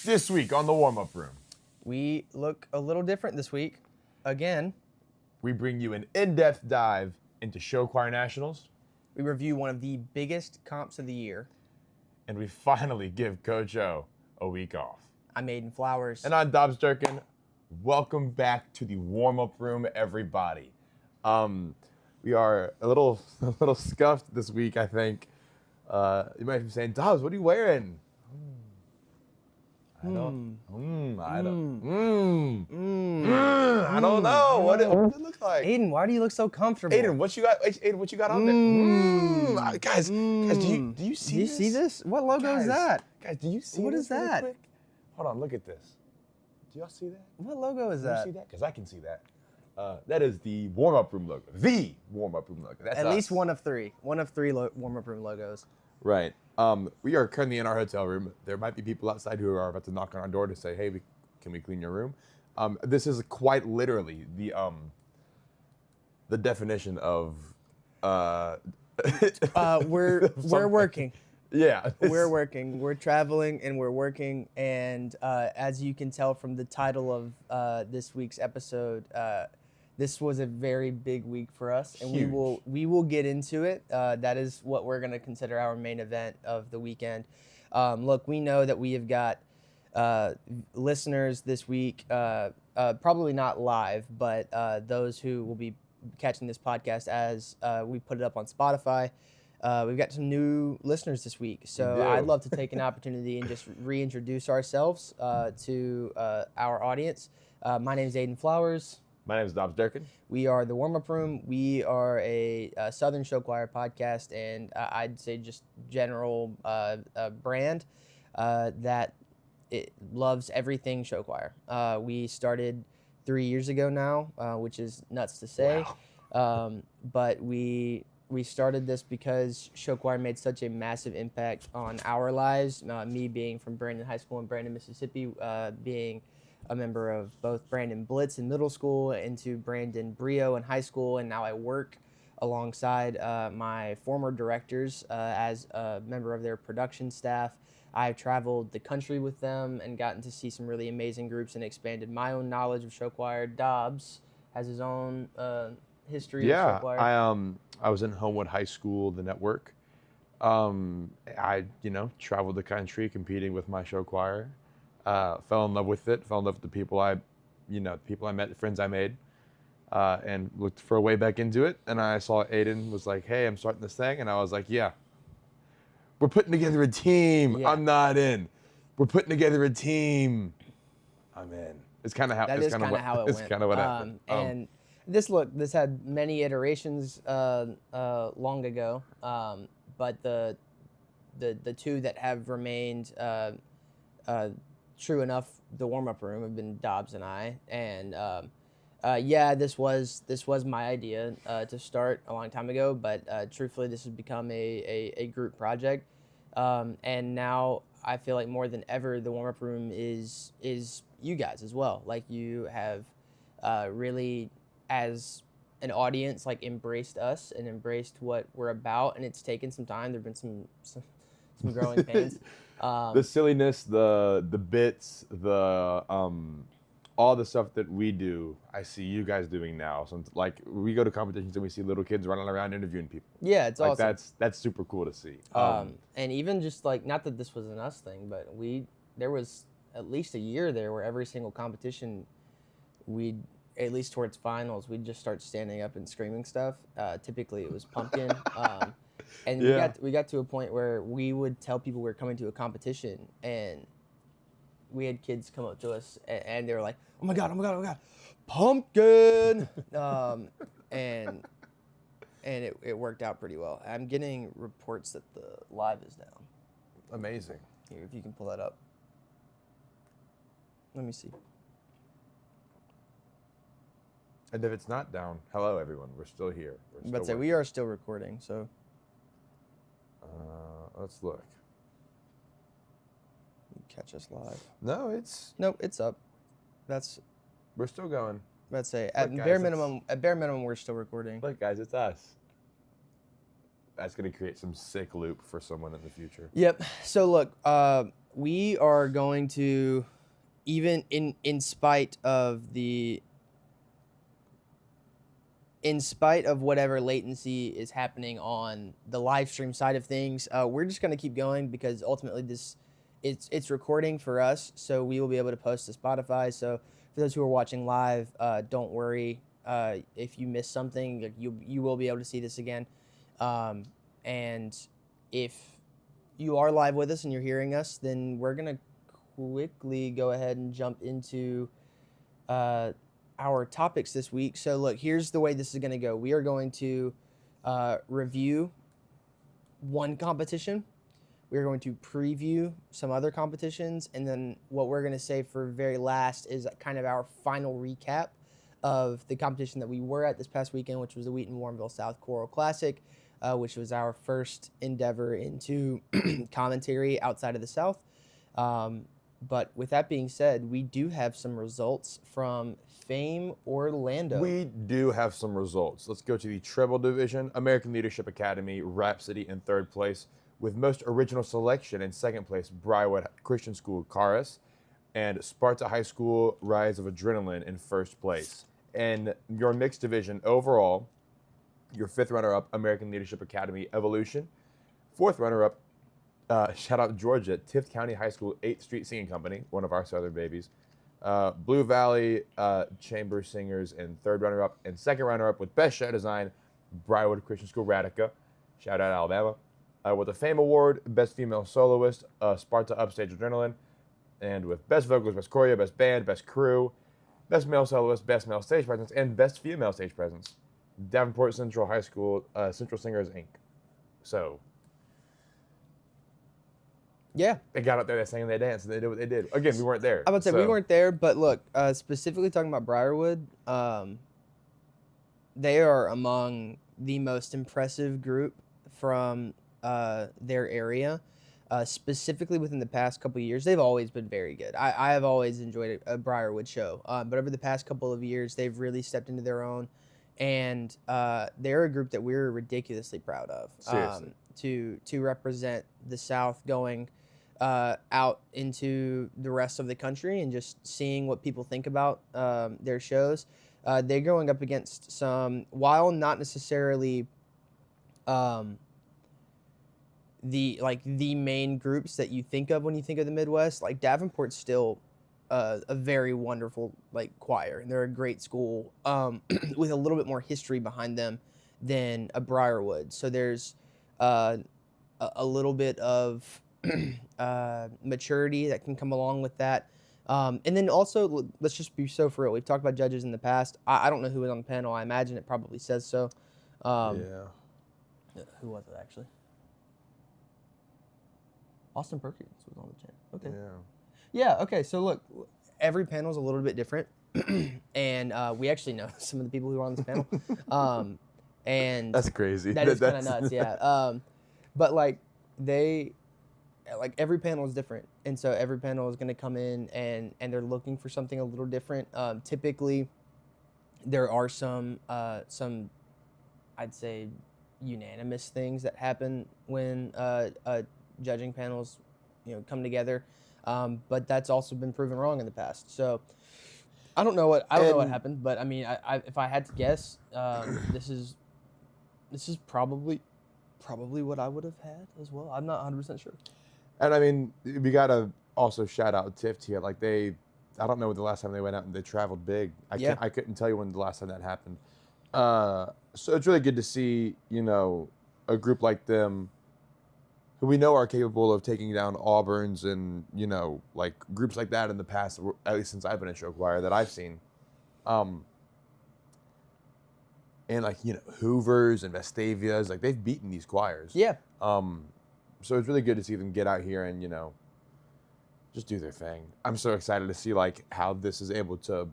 This week on the warm-up room, We look a little different this week. Again, we bring you an in-depth dive into show choir nationals, we review one of the biggest comps of the year. and we finally give Coach O a week off. I'm Aiden Flowers. And I'm Dobbs Durkin. Welcome back to the warm-up room, everybody. We are a little scuffed this week, I think. You might be saying, Dobbs, what are you wearing? I don't know. What does it look like? Aiden, why do you look so comfortable? Aiden, what you got? Aiden, what you got on there? Guys, do you see this? Do you see this? What logo is that? Guys, do you see What this is that? really quick? Hold on, look at this. Do y'all see that? What logo is Do you that? see that? Because I can see that. That is the warm-up room logo. The warm-up room logo. That's At us. least one of three. One of three warm-up room logos. Right. We are currently in our hotel room. There might be people outside who are about to knock on our door to say, "Hey, can we clean your room?" This is quite literally the definition of. We're working. Yeah. We're working. We're traveling and we're working. And as you can tell from the title of this week's episode, this was a very big week for us, and Huge. we will get into it. That is what we're going to consider our main event of the weekend. Look, we know that we have got listeners this week, probably not live, but those who will be catching this podcast as we put it up on Spotify. We've got some new listeners this week, so We do. I'd love to take an opportunity and just reintroduce ourselves to our audience. My name is Aiden Flowers. My name is Dobbs Durkin. We are the Warm Up Room. We are a Southern Show Choir podcast, and I'd say just general brand that it loves everything show choir. We started 3 years ago now, which is nuts to say, but we started this because show choir made such a massive impact on our lives. Me being from Brandon High School in Brandon, Mississippi, being a member of both Brandon Blitz in middle school into Brandon Brio in high school, and now I work alongside my former directors as a member of their production staff. I've traveled the country with them and gotten to see some really amazing groups and expanded my own knowledge of show choir. Dobbs has his own history of show choir. I was in Homewood High School, the network. I traveled the country competing with my show choir. Fell in love with it. Fell in love with the people I met, the friends I made, and looked for a way back into it. And I saw Aiden was like, "Hey, I'm starting this thing," and I was like, "Yeah, we're putting together a team. Yeah. I'm not in. We're putting together a team. I'm in." It's kind of how. That is kind of how it went. It's kind of what happened. And this had many iterations long ago, but the two that have remained true enough, the warm-up room, have been Dobbs and I. And this was my idea to start a long time ago, but truthfully, this has become a group project. And now I feel like more than ever, the warm-up room is you guys as well. Like, you have really, as an audience, like, embraced us and embraced what we're about, and it's taken some time. There've been some growing pains. The silliness, the bits, the all the stuff that we do, I see you guys doing now. So like, we go to competitions and we see little kids running around interviewing people. Yeah, it's like awesome. That's super cool to see. And even just like, not that this was an us thing, but there was at least a year there where every single competition, at least towards finals, we'd just start standing up and screaming stuff. Typically it was Pumpkin. And we got to a point where we would tell people we were coming to a competition, and we had kids come up to us and they were like, oh my God, Pumpkin! And it worked out pretty well. I'm getting reports that the live is down. Amazing. Here, if you can pull that up. Let me see. And if it's not down, hello everyone, we're still here. But say we are still recording, so. Let's look. Catch us live. No, it's up. we're still going. Let's say Look, at guys, bare minimum we're still recording. Look, guys, it's us. That's gonna create some sick loop for someone in the future. Yep. So look, we are going to, even in spite of whatever latency is happening on the live stream side of things, we're just going to keep going because ultimately it's recording for us, so we will be able to post to Spotify. So for those who are watching live, don't worry if you miss something. You will be able to see this again. And if you are live with us and you're hearing us, then we're going to quickly go ahead and jump into our topics this week. So look, here's the way this is going to go. We are going to review one competition. We're going to preview some other competitions. And then what we're going to say for very last is kind of our final recap of the competition that we were at this past weekend, which was the Wheaton Warrenville South Choral Classic, which was our first endeavor into commentary outside of the South. But with that being said, we do have some results from Fame Orlando. We do have some results. Let's go to the treble division. American Leadership Academy, Rhapsody in third place, with most original selection in second place, Briarwood Christian School, Caris, and Sparta High School, Rise of Adrenaline in first place. And your mixed division overall, your fifth runner-up, American Leadership Academy, Evolution. Fourth runner-up, shout out Georgia, Tift County High School 8th Street Singing Company, one of our Southern babies. Blue Valley Chamber Singers in third runner-up, and second runner-up with Best Show Design, Briarwood Christian School, Radica. Shout out Alabama. With the Fame Award, Best Female Soloist, Sparta Upstage Adrenaline. And with Best Vocals, Best Choreo, Best Band, Best Crew, Best Male Soloist, Best Male Stage Presence, and Best Female Stage Presence, Davenport Central High School, Central Singers, Inc. So, yeah, they got up there, they sang, they danced, and they did what they did. Again, we weren't there. I would say we weren't there, but look, specifically talking about Briarwood, they are among the most impressive group from their area. Specifically within the past couple of years, they've always been very good. I have always enjoyed a Briarwood show, but over the past couple of years, they've really stepped into their own, and they're a group that we're ridiculously proud of. Seriously. To represent the South going out into the rest of the country and just seeing what people think about their shows. They're going up against some, while not necessarily the main groups that you think of when you think of the Midwest, like Davenport's still a very wonderful choir, and they're a great school with a little bit more history behind them than a Briarwood. So there's a little bit of maturity that can come along with that. And then also, let's just be so for real. We've talked about judges in the past. I don't know who was on the panel. I imagine it probably says so. Yeah. Who was it actually? Austin Perkins was on the channel. Okay. Yeah. Okay. So look, every panel is a little bit different, and we actually know some of the people who are on this panel. And That's crazy. that is kind of nuts. Yeah. But every panel is different, and so every panel is going to come in and they're looking for something a little different. Typically, there are some I'd say unanimous things that happen when judging panels come together, but that's also been proven wrong in the past. So I don't know what happened, but I mean, if I had to guess, this is probably what I would have had as well. I'm not 100% sure. And I mean, we gotta also shout out Tift here. I don't know the last time they went out and they traveled big. I couldn't tell you when the last time that happened. So it's really good to see, a group like them, who we know are capable of taking down Auburns and, groups like that in the past, at least since I've been in show choir, that I've seen. And Hoovers and Vestavias, they've beaten these choirs. Yeah. So it's really good to see them get out here and, just do their thing. I'm so excited to see how this is able to,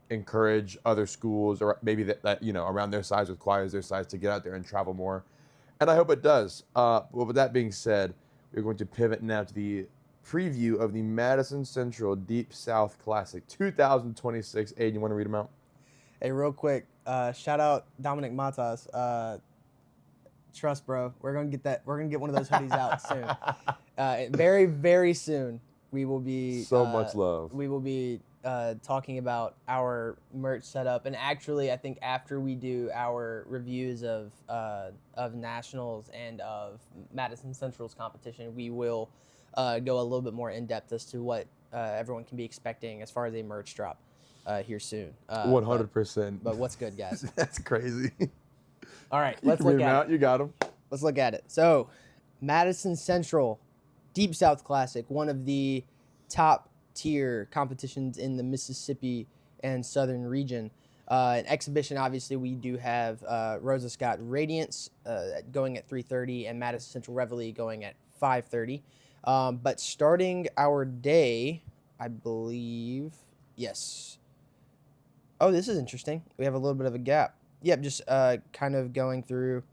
encourage other schools or maybe that around their size with choirs their size to get out there and travel more. And I hope it does. Well, with that being said, we're going to pivot now to the preview of the Madison Central Deep South Classic 2026. Aiden, you want to read them out? Hey, real quick, shout out Dominic Matas. Trust, bro, we're gonna get one of those hoodies out soon. Very, very soon we will be So much love. We will be talking about our merch setup, and actually, I think after we do our reviews of nationals and of Madison Central's competition, we will go a little bit more in depth as to what everyone can be expecting as far as a merch drop here soon. 100%. But what's good, guys? That's crazy. All right, You let's can read look them at out. it. You got them. Let's look at it. So, Madison Central Deep South Classic, one of the top tier competitions in the Mississippi and Southern region. An exhibition, obviously, we do have Rosa Scott Radiance going at 3:30 and Madison Central Reveille going at 5:30. But starting our day, I believe, yes. Oh, this is interesting. We have a little bit of a gap. Yep, just kind of going through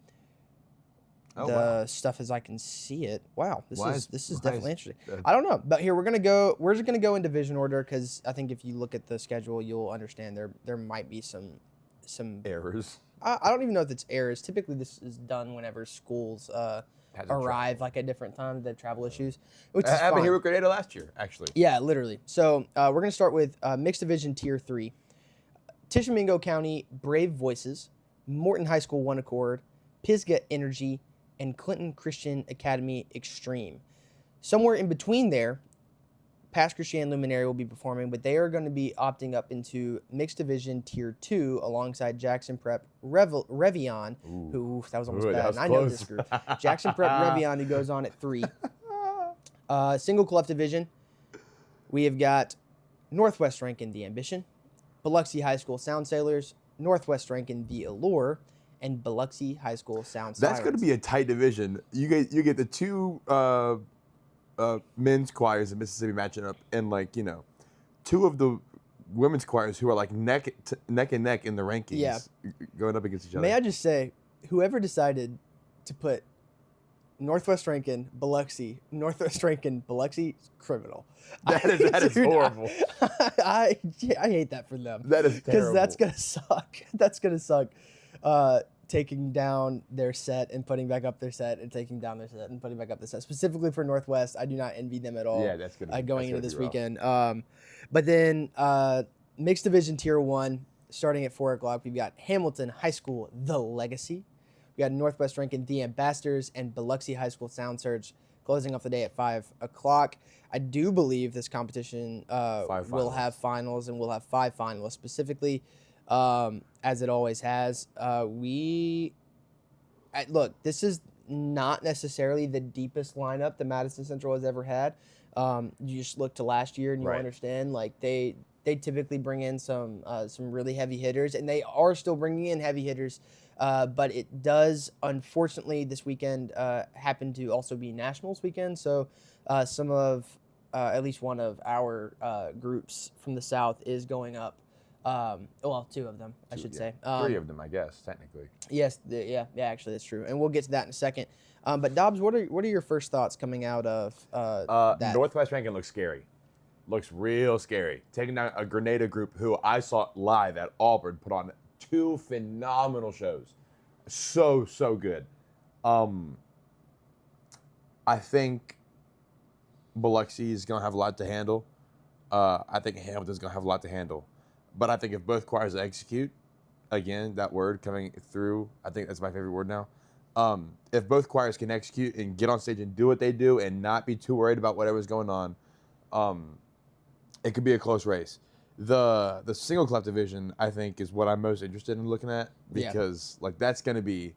the stuff as I can see it. Wow, this is definitely interesting. I don't know, but here we're just gonna go in division order because I think if you look at the schedule, you'll understand there might be some errors. I don't even know if it's errors. Typically, this is done whenever schools arrive like at different times. They have travel issues, which is happened fine. here with Grenada last year, actually. Yeah, literally. So we're gonna start with mixed division tier 3. Tishomingo County Brave Voices, Morton High School One Accord, Pisgah Energy, and Clinton Christian Academy Extreme. Somewhere in between there, Pass Christian Luminary will be performing, but they are going to be opting up into Mixed Division Tier 2 alongside Jackson Prep Revion, who, that was almost bad, was and I know close. this group. Jackson Prep Revion, who goes on at 3. Single Clef Division, we have got Northwest Rankin The Ambition, Biloxi High School Sound Sailors, Northwest Rankin The Allure, and Biloxi High School Sound Sirens. That's going to be a tight division. You get the two men's choirs in Mississippi matching up, and two of the women's choirs who are like neck and neck in the rankings, going up against each other. May I just say, whoever decided to put Northwest Rankin, Biloxi, Northwest Rankin, Biloxi, criminal. That is Dude, horrible. I hate that for them. That is terrible. Because that's gonna suck. That's gonna suck. Taking down their set and putting back up their set and taking down their set and putting back up the set. Specifically for Northwest, I do not envy them at all. Yeah, that's gonna going into this weekend. But then mixed division tier 1, starting at 4:00, we've got Hamilton High School The Legacy. We got Northwest Rankin The Ambassadors and Biloxi High School Sound Surge closing off the day at 5:00. I do believe this competition will have finals, and we'll have 5 finalists specifically. As it always has. Look, this is not necessarily the deepest lineup that Madison Central has ever had. You just look to last year and you understand, like they typically bring in some really heavy hitters, and they are still bringing in heavy hitters. But it does, unfortunately, this weekend happen to also be Nationals weekend. So some of, at least one of our groups from the South is going up. Well, 2 of them, I should say. 3 of them, I guess, technically. Yes, yeah, actually, that's true, and we'll get to that in a second. But Dobbs, what are your first thoughts coming out of that? Northwest Rankin looks scary. Looks real scary. Taking down a Grenada group who I saw live at Auburn put on 2 phenomenal shows. So good. I think Biloxi is going to have a lot to handle. I think Hamilton's going to have a lot to handle. But I think if both choirs execute, again, that word coming through, I think that's my favorite word now. If both choirs can execute and get on stage and do what they do and not be too worried about whatever's going on, it could be a close race. The single clef division, I think, is what I'm most interested in looking at, because that's going to be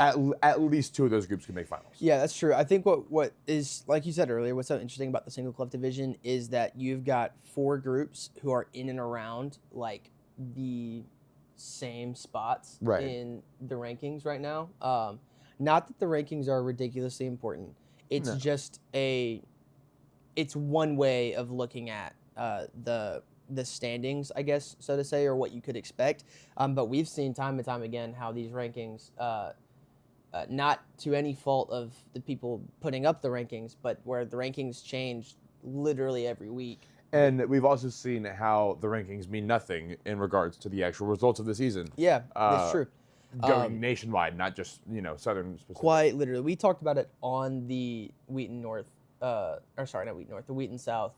at least 2 of those groups can make finals. Yeah, that's true. I think what is, like you said earlier, what's so interesting about the single clef division is that you've got 4 groups who are in and around like the same spots in the rankings right now. Not that the rankings are ridiculously important. It's just it's one way of looking at the standings, I guess, so to say, or what you could expect. But we've seen time and time again how these rankings, not to any fault of the people putting up the rankings, but where the rankings change literally every week. And we've also seen how the rankings mean nothing in regards to the actual results of the season. Yeah, that's true. Going nationwide, not just Southern specific. Quite literally. We talked about it on the Wheaton North, or sorry, not Wheaton North, the Wheaton South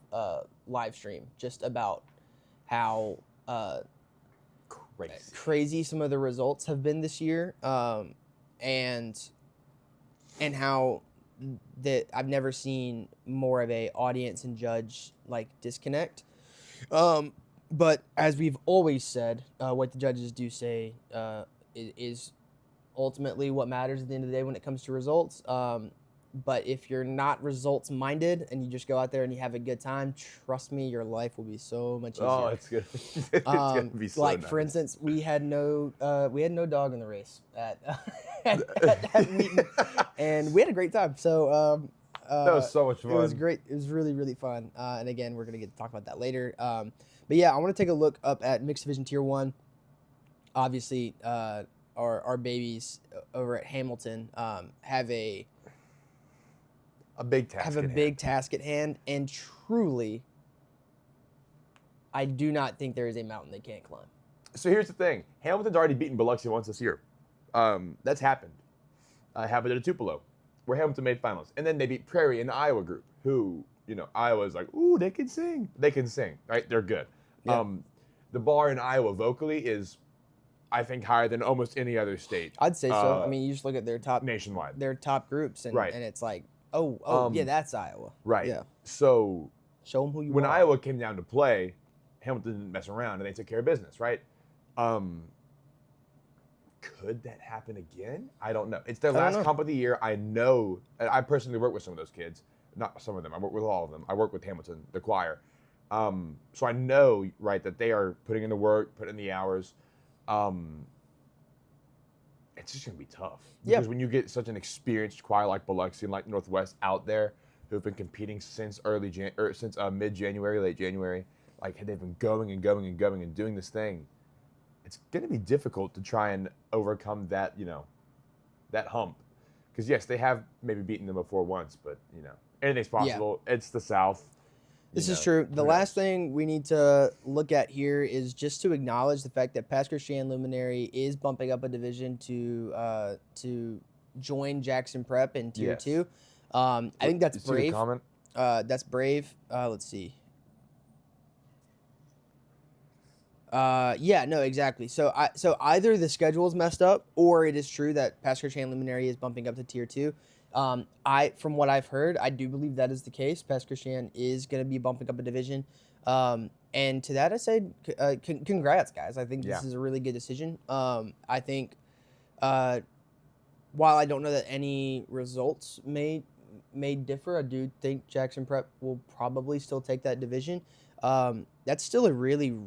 live stream, just about how crazy some of the results have been this year, and how that I've never seen more of a audience and judge like disconnect. But as we've always said, what the judges do say is ultimately what matters at the end of the day when it comes to results. But if you're not results minded and you just go out there and you have a good time, trust me, your life will be so much easier. Oh, it's good. It's gonna be so like nice. for instance, we had no dog in the race at Wheaton, and we had a great time. So that was so much fun. It was great. It was really, really fun. And again, we're gonna get to talk about that later. But yeah, I want to take a look up at Mixed Division Tier 1. Obviously, our babies over at Hamilton have a big task at hand, and truly, I do not think there is a mountain they can't climb. So here's the thing: Hamilton's already beaten Biloxi once this year. That's happened. Happened at a Tupelo, where Hamilton made finals, and then they beat Prairie in the Iowa group, who Iowa's like, ooh, they can sing. They can sing, right? They're good. Yeah. The bar in Iowa vocally is, I think, higher than almost any other state. I'd say so. I mean, you just look at their top nationwide, their top groups, and right. and it's like, oh, yeah, that's Iowa. Right. Yeah. So show them who you when are. Iowa came down to play, Hamilton didn't mess around, and they took care of business, right? Could that happen again? I don't know. It's their last comp of the year. I know. I personally work with some of those kids. Not some of them. I work with all of them. I work with Hamilton, the choir. So I know, right, that they are putting in the work, putting in the hours. It's just going to be tough. Yeah. Because when you get such an experienced choir like Biloxi and like Northwest out there who've been competing since since mid-January, late January, like they've been going and going and going and doing this thing, it's going to be difficult to try and overcome that, that hump. Because yes, they have maybe beaten them before once, but anything's possible. Yeah. It's the South. This is true. The last thing we need to look at here is just to acknowledge the fact that Pass Christian Luminary is bumping up a division to join Jackson Prep in Tier 2. I think that's brave. Comment? That's brave. Let's see. Yeah, no, exactly. So either the schedule is messed up, or it is true that Pass Christian Luminary is bumping up to Tier 2. From what I've heard, I do believe that is the case. Pass Christian is going to be bumping up a division. And to that, I say, congrats, guys. I think this is a really good decision. I think, while I don't know that any results may differ, I do think Jackson Prep will probably still take that division. That's still a really,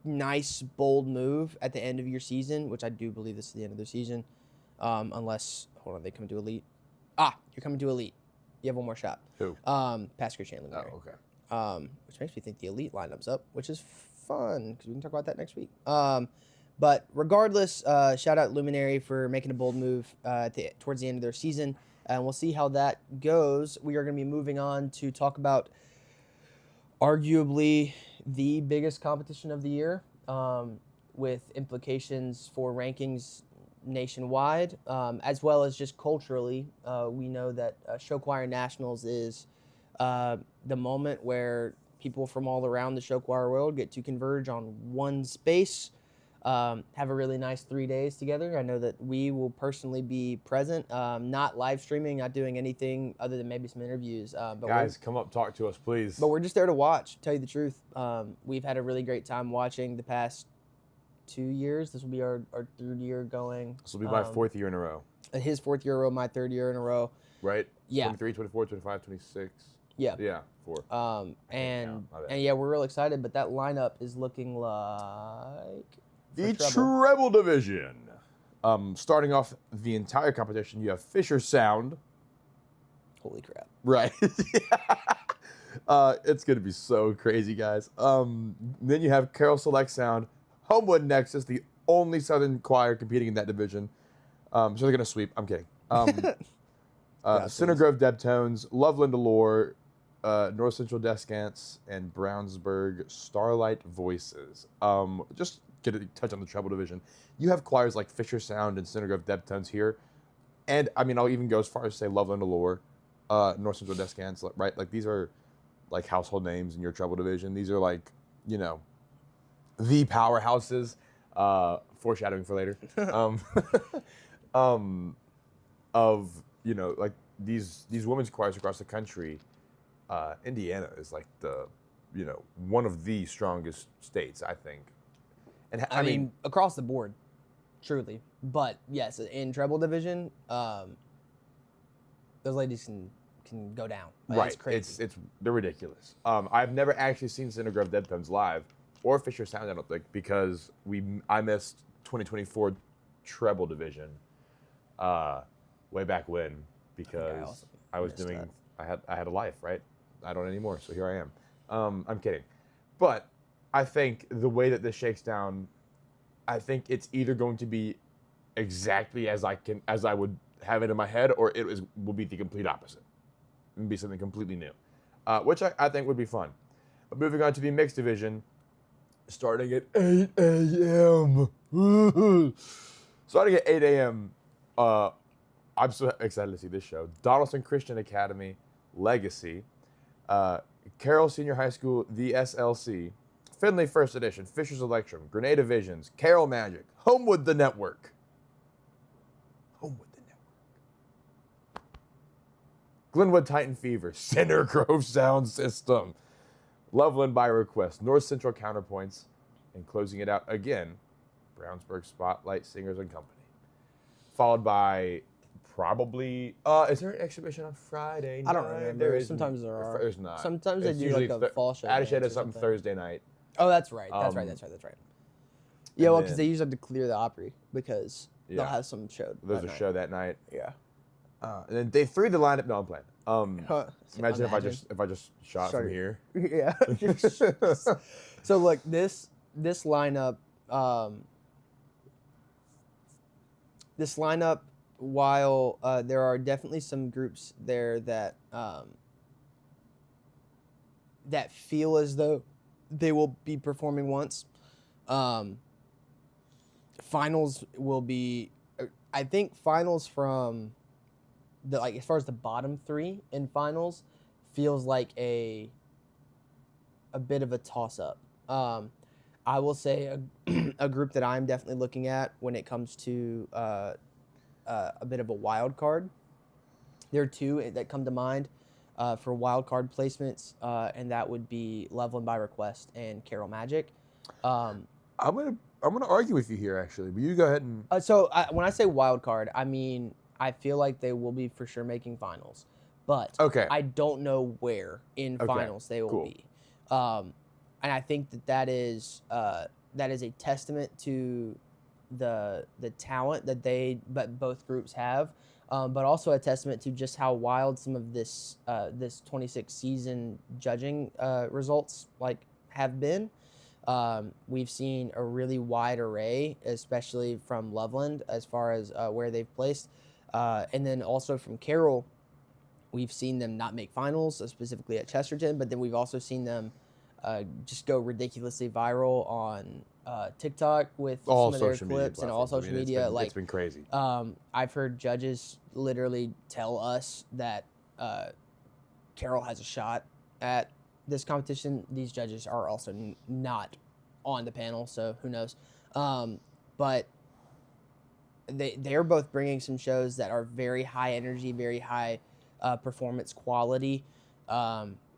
nice, bold move at the end of your season, which I do believe this is the end of their season. Unless, hold on, they come to Elite. You're coming to Elite. You have one more shot. Who? Pass Christian Luminary. Oh, okay. Which makes me think the Elite lineup's up, which is fun because we can talk about that next week. But regardless, shout out Luminary for making a bold move towards the end of their season, and we'll see how that goes. We are going to be moving on to talk about arguably the biggest competition of the year, with implications for rankings nationwide, as well as just culturally. We know that Show Choir Nationals is the moment where people from all around the show choir world get to converge on one space, have a really nice 3 days together. I know that we will personally be present, not live streaming, not doing anything other than maybe some interviews. But guys, come up, talk to us, please. But we're just there to watch, tell you the truth. We've had a really great time watching the past 2 years. This will be our third year going. This will be my fourth year in a row. His fourth year in a row, my third year in a row. Right? Yeah. 23, 24, 25, 26. Yeah. Yeah, 4. And yeah, we're real excited, but that lineup is looking like the treble division. Starting off the entire competition, you have Fisher Sound. Holy crap. Right. It's going to be so crazy, guys. Then you have Carroll Select Sound, Homewood Nexus, the only Southern choir competing in that division. So they're going to sweep. I'm kidding. Center Grove Debtones, Loveland Allure, North Central Descants, and Brownsburg Starlight Voices. Just get a touch on the treble division. You have choirs like Fisher Sound and Center Grove Deptones here, and I mean I'll even go as far as say Loveland Allure, North Central Descants, right? Like these are like household names in your treble division. These are like the powerhouses. Foreshadowing for later. Of like these women's choirs across the country. Indiana is like the one of the strongest states, I think. And I mean, across the board, truly. But yes, in treble division, those ladies can go down. Like, right, it's crazy. they're ridiculous. I've never actually seen Center Grove Deptones live or Fisher Sound, I don't think, because I missed 2024 treble division way back when because I was doing that. I had a life, right? I don't anymore, so here I am. I'm kidding. But I think the way that this shakes down, I think it's either going to be exactly as I would have it in my head, or will be the complete opposite. And be something completely new. Which I think would be fun. But moving on to the mixed division, starting at 8 a.m. Starting at 8 a.m. I'm so excited to see this show. Donaldson Christian Academy, Legacy, Carroll Senior High School, the SLC, Findlay First Edition, Fisher's Electrum, Grenada Visions, Carroll Magic, Homewood the Network. Homewood the Network. Glenwood Titan Fever, Center Grove Sound System, Loveland by Request, North Central Counterpoints, and closing it out again, Brownsburg Spotlight Singers and Company. Followed by probably, is there an exhibition on Friday night? I don't remember. Sometimes there are. There's not. Sometimes they do like a fall show. Addished does something Thursday night. Oh, that's right. That's right. Yeah, well, because they usually have to clear the Opry because they'll have some show. There's a show that night. Yeah. And then day 3, the lineup. No, I'm playing. Imagine if I just shot from here. Yeah. So look, this lineup. While there are definitely some groups there that that feel as though they will be performing once. Finals will be, I think finals from as far as the bottom 3 in finals feels like a bit of a toss up. I will say a group that I'm definitely looking at when it comes to a bit of a wild card. There are 2 that come to mind for wild card placements, and that would be Loveland by Request and Carroll Magic. I'm gonna argue with you here, actually, but you go ahead and. When I say wild card, I mean I feel like they will be for sure making finals, but I don't know where in finals they will be, and I think that is a testament to the talent that both groups have, but also a testament to just how wild some of this 26 season judging results have been. We've seen a really wide array, especially from Loveland as far as where they've placed, and then also from Carroll, we've seen them not make finals, specifically at Chesterton, but then we've also seen them just go ridiculously viral on TikTok with all some of their clips and all social media. It's been crazy. I've heard judges literally tell us that Carroll has a shot at this competition. These judges are also not on the panel, so who knows? But they're both bringing some shows that are very high energy, very high performance quality.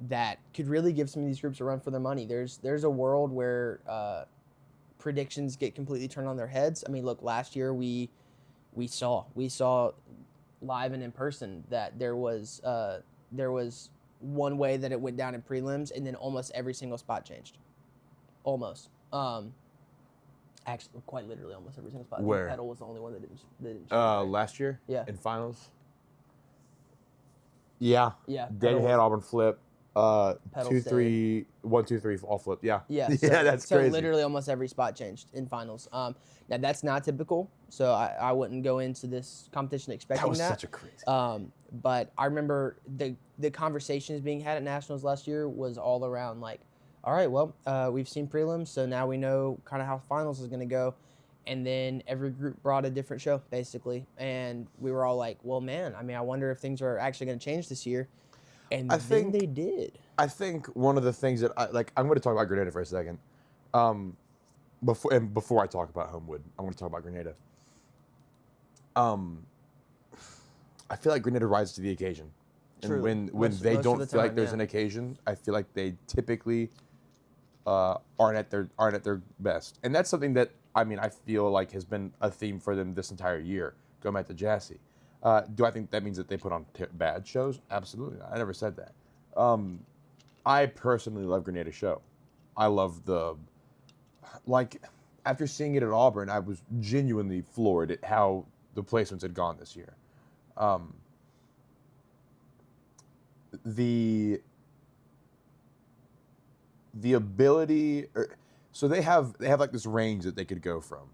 That could really give some of these groups a run for their money. There's a world where predictions get completely turned on their heads. I mean, look, last year we saw live and in person that there was one way that it went down in prelims, and then almost every single spot changed. Almost. Actually, quite literally, almost every single spot. Where? Pedal was the only one that didn't change. Last year? Yeah. In finals? Yeah. Yeah. Deadhead, Auburn flip. 2, stayed. 3, 1, 2, 3, all flip. Yeah. Yeah. Yeah, that's crazy. So literally almost every spot changed in finals. Now that's not typical, so I wouldn't go into this competition expecting that. Was such a crazy. But I remember the conversations being had at nationals last year was all around all right, well, we've seen prelims, so now we know kind of how finals is going to go. And then every group brought a different show, basically. And we were all like, well, man, I mean, I wonder if things are actually going to change this year. And I then think- they did. I think one of the things that I'm going to talk about Grenada for a second. Before I talk about Homewood, I want to talk about Grenada. I feel like Grenada rises to the occasion. And True. when Most they of don't the feel like time, there's yeah. an occasion, I feel like they typically aren't at their best. And that's something that I feel like has been a theme for them this entire year. Going back to Jassy. Do I think that means that they put on bad shows? Absolutely not. I never said that. I personally love Grenada's show. I love after seeing it at Auburn, I was genuinely floored at how the placements had gone this year. The ability, so they have like this range that they could go from,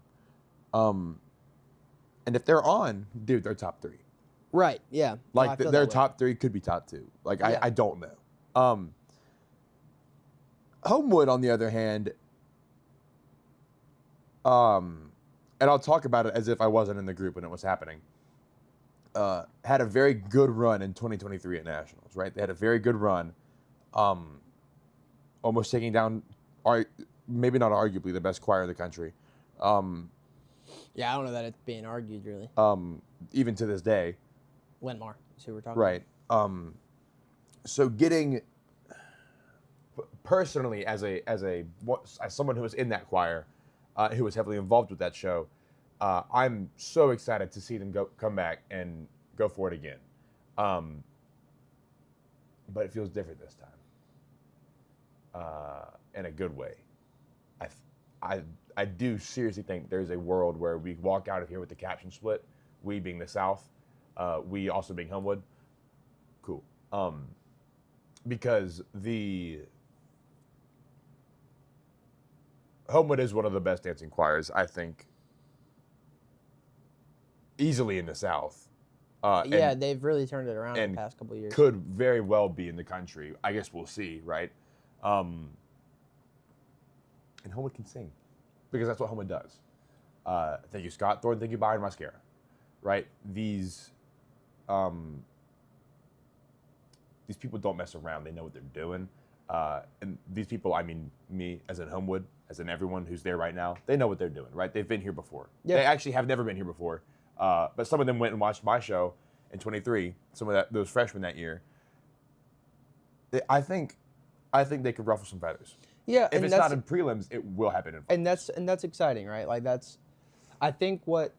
and if they're on, dude, they're top 3. Right, yeah. No, I Like feel their that way. top 3 could be top 2. Like Yeah. I don't know. Homewood, on the other hand, and I'll talk about it as if I wasn't in the group when it was happening. Had a very good run in 2023 at Nationals, right? They had a very good run, almost taking down, maybe not arguably the best choir in the country, Yeah, I don't know that it's being argued, really. even to this day, Lentmar is who we're talking right? So getting personally as someone who was in that choir, who was heavily involved with that show, I'm so excited to see them come back and go for it again. But it feels different this time, in a good way. I do seriously think there's a world where we walk out of here with the caption split, we being the South, we also being Homewood. Cool. Because the Homewood is one of the best dancing choirs, I think, easily in the South. Yeah, and they've really turned it around in and the past couple of years. could very well be in the country. I guess we'll see, right? And Homewood can sing, because that's what Homewood does. Thank you, Scott Thorne. Thank you, Byron Mascara. Right? These people don't mess around. They know what they're doing. And these people, I mean me, as in Homewood, as in everyone who's there right now, they know what they're doing, right? They've been here before. Yeah. They actually have never been here before. But some of them went and watched my show in 23. Some of those freshmen that year. I think they could ruffle some feathers. Yeah, If and it's that's, not in prelims, it will happen in finals. and that's exciting, right? Like I think what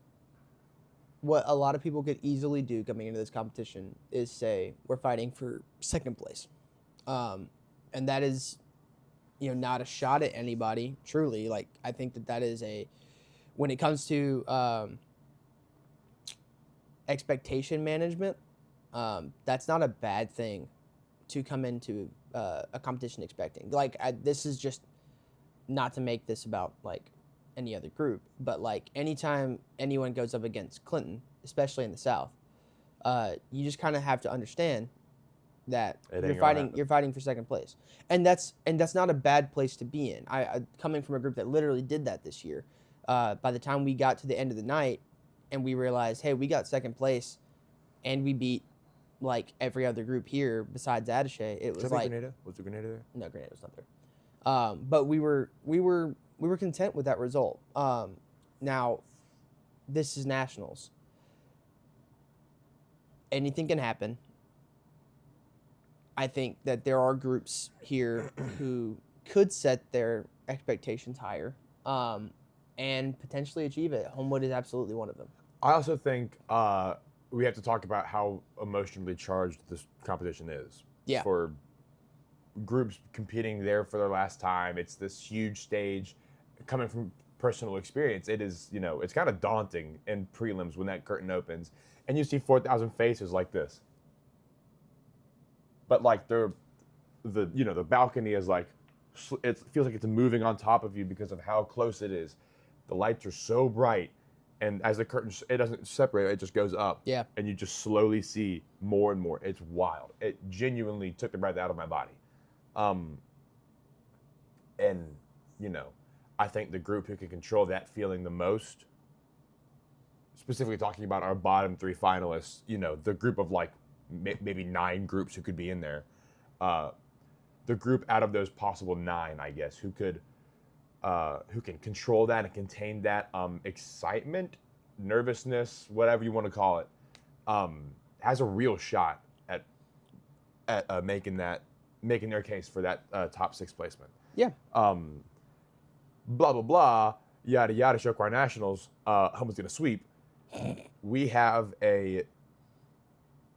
a lot of people could easily do coming into this competition is say we're fighting for second place, and that is, not a shot at anybody. Truly, like I think that is when it comes to expectation management, that's not a bad thing to come into a competition expecting. Like this is just not to make this about like any other group, but like anytime anyone goes up against Clinton, especially in the South, you just kind of have to understand that you're fighting for second place, and that's not a bad place to be in. I coming from a group that literally did that this year. By the time we got to the end of the night, and we realized, hey, we got second place, and we beat like every other group here besides Attaché. It was like Grenada? Was the Grenada there? no, Grenada was not there. But we were content with that result. Now, this is nationals. Anything can happen. I think that there are groups here who could set their expectations higher, and potentially achieve it. Homewood is absolutely one of them. I also think we have to talk about how emotionally charged this competition is. Yeah. For groups competing there for their last time, it's this huge stage. Coming from personal experience, it is, it's kind of daunting in prelims when that curtain opens and you see 4,000 faces like this. But like the balcony is like, it feels like it's moving on top of you because of how close it is. The lights are so bright, and as the curtain, it doesn't separate, it just goes up. Yeah. And you just slowly see more and more. It's wild. It genuinely took the breath out of my body. And, you know, I think the group who can control that feeling the most, specifically talking about our bottom 3 finalists, you know, the group of like maybe 9 groups who could be in there, the group out of those possible 9, I guess, who can control that and contain that excitement, nervousness, whatever you want to call it, has a real shot at making their case for that top 6 placement. Yeah. Blah blah blah, yada yada. Show Choir Nationals. Humboldt gonna sweep. We have a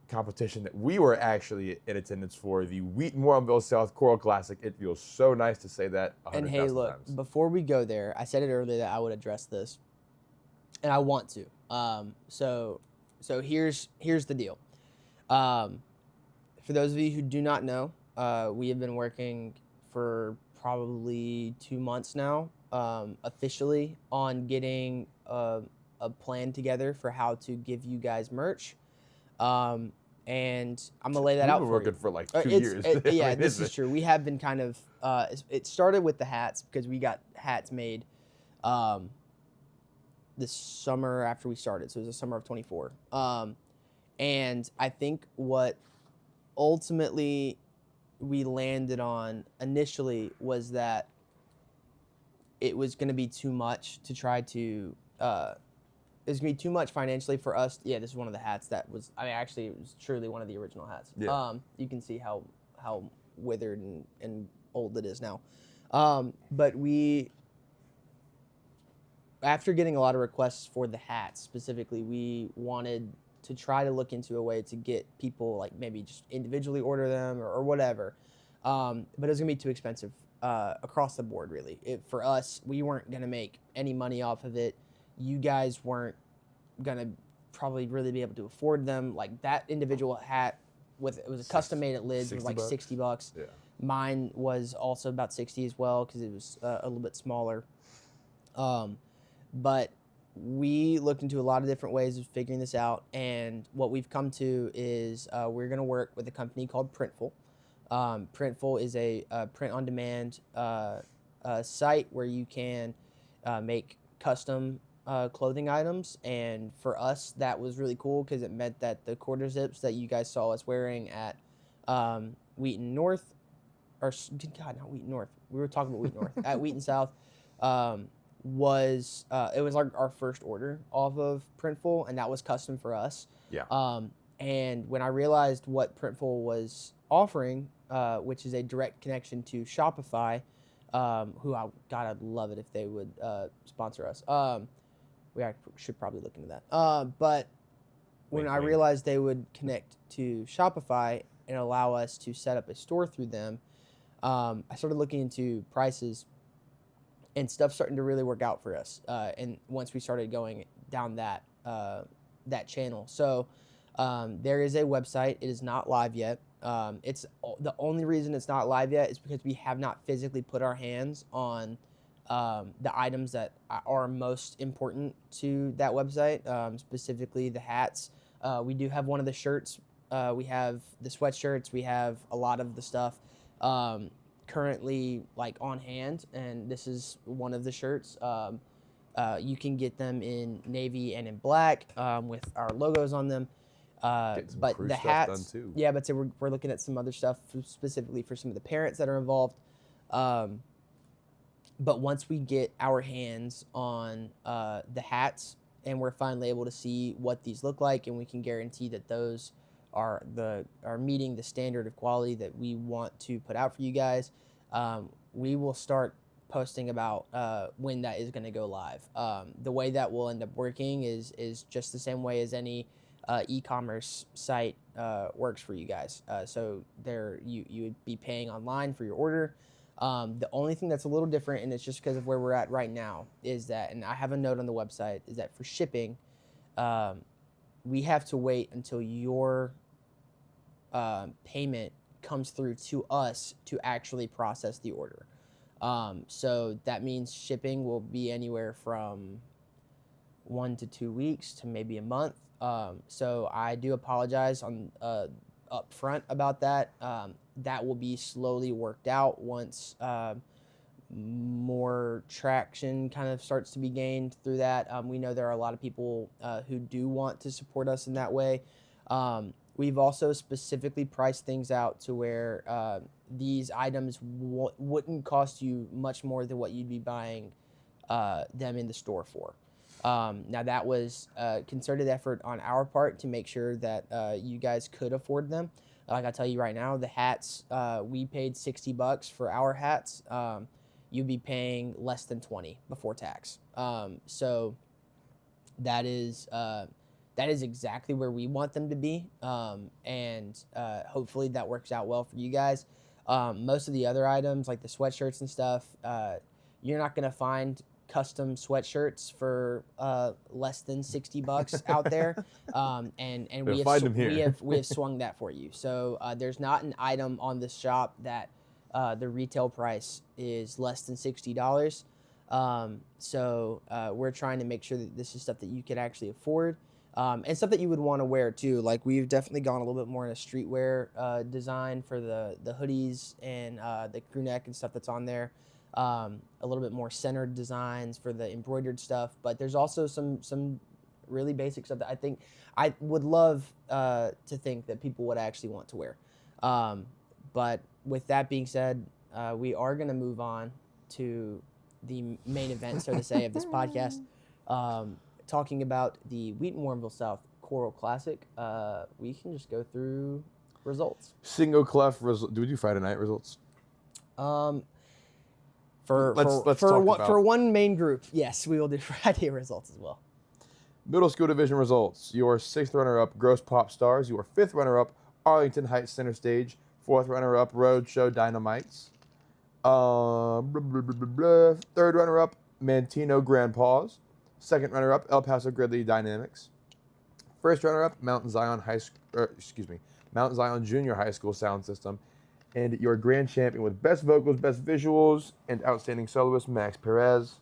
competition that we were actually in attendance for, the Wheaton Warrenville South Choral Classic. It feels so nice to say that 100,000 And hey, look, times. before we go there, I said it earlier that I would address this, and I want to. So here's the deal. For those of you who do not know, we have been working for probably 2 months now, officially, on getting a plan together for how to give you guys merch. And I'm gonna lay that out We've been for working you. for like 2 years. Yeah, I mean, this is true. We have been kind of. It started with the hats because we got hats made this summer after we started. So it was the summer of 24. And I think what ultimately we landed on initially was that it was going to be too much to try to. It was going to be too much financially for us. Yeah, this is one of the hats that was. I mean, actually, it was truly one of the original hats. Yeah. You can see how withered and old it is now. But we, after getting a lot of requests for the hats specifically, we wanted to try to look into a way to get people like maybe just individually order them or whatever. But it was gonna be too expensive across the board, really. For us, we weren't gonna make any money off of it. You guys weren't gonna probably really be able to afford them. Like that individual hat it was a custom made at Lids, was like $60. Yeah. Mine was also about 60 as well because it was a little bit smaller. But we looked into a lot of different ways of figuring this out, and what we've come to is we're going to work with a company called Printful. Printful is a print-on-demand site where you can make custom clothing items, and for us that was really cool because it meant that the quarter zips that you guys saw us wearing at Wheaton North, or God, not Wheaton North. We were talking about Wheaton North at Wheaton South. Was it was our first order off of Printful, and that was custom for us. Yeah. And when I realized what Printful was offering, which is a direct connection to Shopify, I'd love it if they would sponsor us. We should probably look into that. But when Wink, I wink. realized they would connect to Shopify and allow us to set up a store through them, I started looking into prices, and stuff starting to really work out for us. And once we started going down that channel, so there is a website. It is not live yet. It's the only reason it's not live yet is because we have not physically put our hands on the items that are most important to that website, specifically the hats. We do have one of the shirts. We have the sweatshirts. We have a lot of the stuff currently like on hand, and this is one of the shirts. You can get them in navy and in black with our logos on them. Getting some But crew the stuff hats, done too. yeah. But so we're looking at some other stuff specifically for some of the parents that are involved. But once we get our hands on the hats and we're finally able to see what these look like, and we can guarantee that those are meeting the standard of quality that we want to put out for you guys, we will start posting about when that is going to go live. The way that will end up working is just the same way as any e-commerce site works for you guys. So there you would be paying online for your order. The only thing that's a little different, and it's just because of where we're at right now, is that, and I have a note on the website, is that for shipping, we have to wait until your payment comes through to us to actually process the order. So that means shipping will be anywhere from 1 to 2 weeks to maybe a month. So I do apologize on upfront about that. That will be slowly worked out once more traction kind of starts to be gained through that. We know there are a lot of people who do want to support us in that way. We've also specifically priced things out to where these items wouldn't cost you much more than what you'd be buying them in the store for. Now that was a concerted effort on our part to make sure that you guys could afford them. Like I tell you right now, the hats, we paid $60 for our hats. You'd be paying less than 20 before tax. So that is exactly where we want them to be. And hopefully that works out well for you guys. Most of the other items like the sweatshirts and stuff, you're not going to find custom sweatshirts for less than $60 out there, and we have swung that for you. So there's not an item on the shop that the retail price is less than $60. So we're trying to make sure that this is stuff that you can actually afford, and stuff that you would want to wear too. Like we've definitely gone a little bit more in a streetwear design for the hoodies and the crew neck and stuff that's on there. A little bit more centered designs for the embroidered stuff, but there's also some really basic stuff that I think I would love to think that people would actually want to wear. But with that being said, we are going to move on to the main event, so to say, of this podcast, talking about the Wheaton Warrenville South Choral Classic. We can just go through results. Single clef result. Do we do Friday night results? For one main group, yes, we will do Friday results as well. Middle school division results. Your 6th runner-up, Gross Pop Stars. Your 5th runner-up, Arlington Heights Center Stage. 4th runner-up, Roadshow Dynamites. 3rd runner-up, Mantino Grand Paws. 2nd runner-up, El Paso Gridley Dynamics. 1st runner-up, Mountain Zion Mountain Zion Junior High School Sound System. And your grand champion with best vocals, best visuals, and outstanding soloist, Max Perez.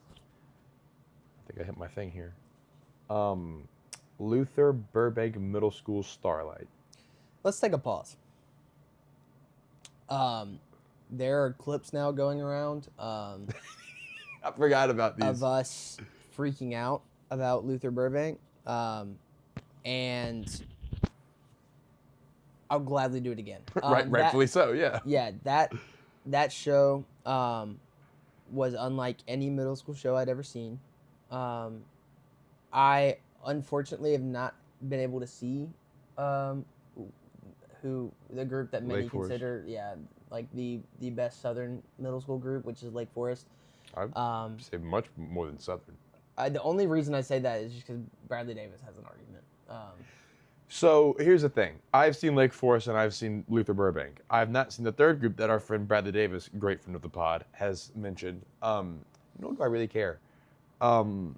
I think I hit my thing here. Luther Burbank Middle School Starlight. Let's take a pause. There are clips now going around. I forgot about these. Of us freaking out about Luther Burbank. And I'll gladly do it again. Rightfully so, yeah. Yeah, that show was unlike any middle school show I'd ever seen. I unfortunately have not been able to see who the group that many consider, like the best Southern middle school group, which is Lake Forest. I'd say much more than Southern. The only reason I say that is just because Bradley Davis has an argument. So here's the thing. I've seen Lake Forest and I've seen Luther Burbank. I've not seen the third group that our friend Bradley Davis, great friend of the pod, has mentioned. Nor do I really care. Those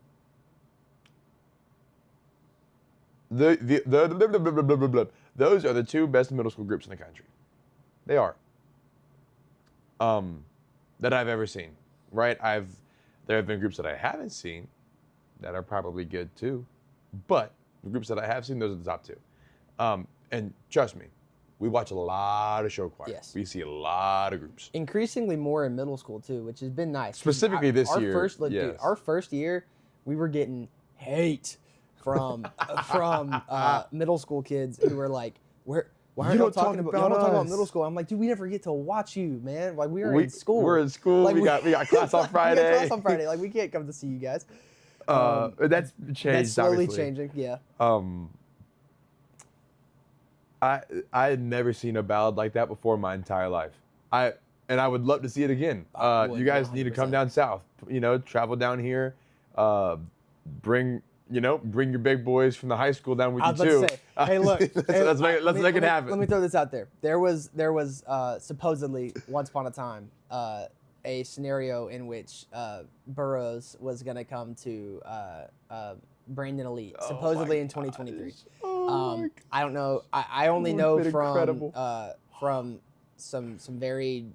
are the 2 best middle school groups in the country. They are. That I've ever seen. Right? There have been groups that I haven't seen that are probably good too. But the groups that I have seen, those are the top 2. And trust me, we watch a lot of show choir. Yes. We see a lot of groups. Increasingly more in middle school too, which has been nice. Specifically this year. Dude, our first year, we were getting hate from middle school kids who were like, why aren't y'all talking about middle school? I'm like, dude, we never get to watch you, man. Like we are in school. We're in school. Like, we got class on Friday. We got class on Friday. Like we can't come to see you guys. That's changed. That's slowly obviously. changing. Yeah. I had never seen a ballad like that before in my entire life. I would love to see it again. You guys need to come down south. Travel down here. Bring your big boys from the high school down with you too. I was about to say, hey, look, let's make it happen. Let me throw this out there. There was supposedly once upon a time a scenario in which Burroughs was gonna come to Brandon Elite, supposedly in 2023. I don't know. I only know from some very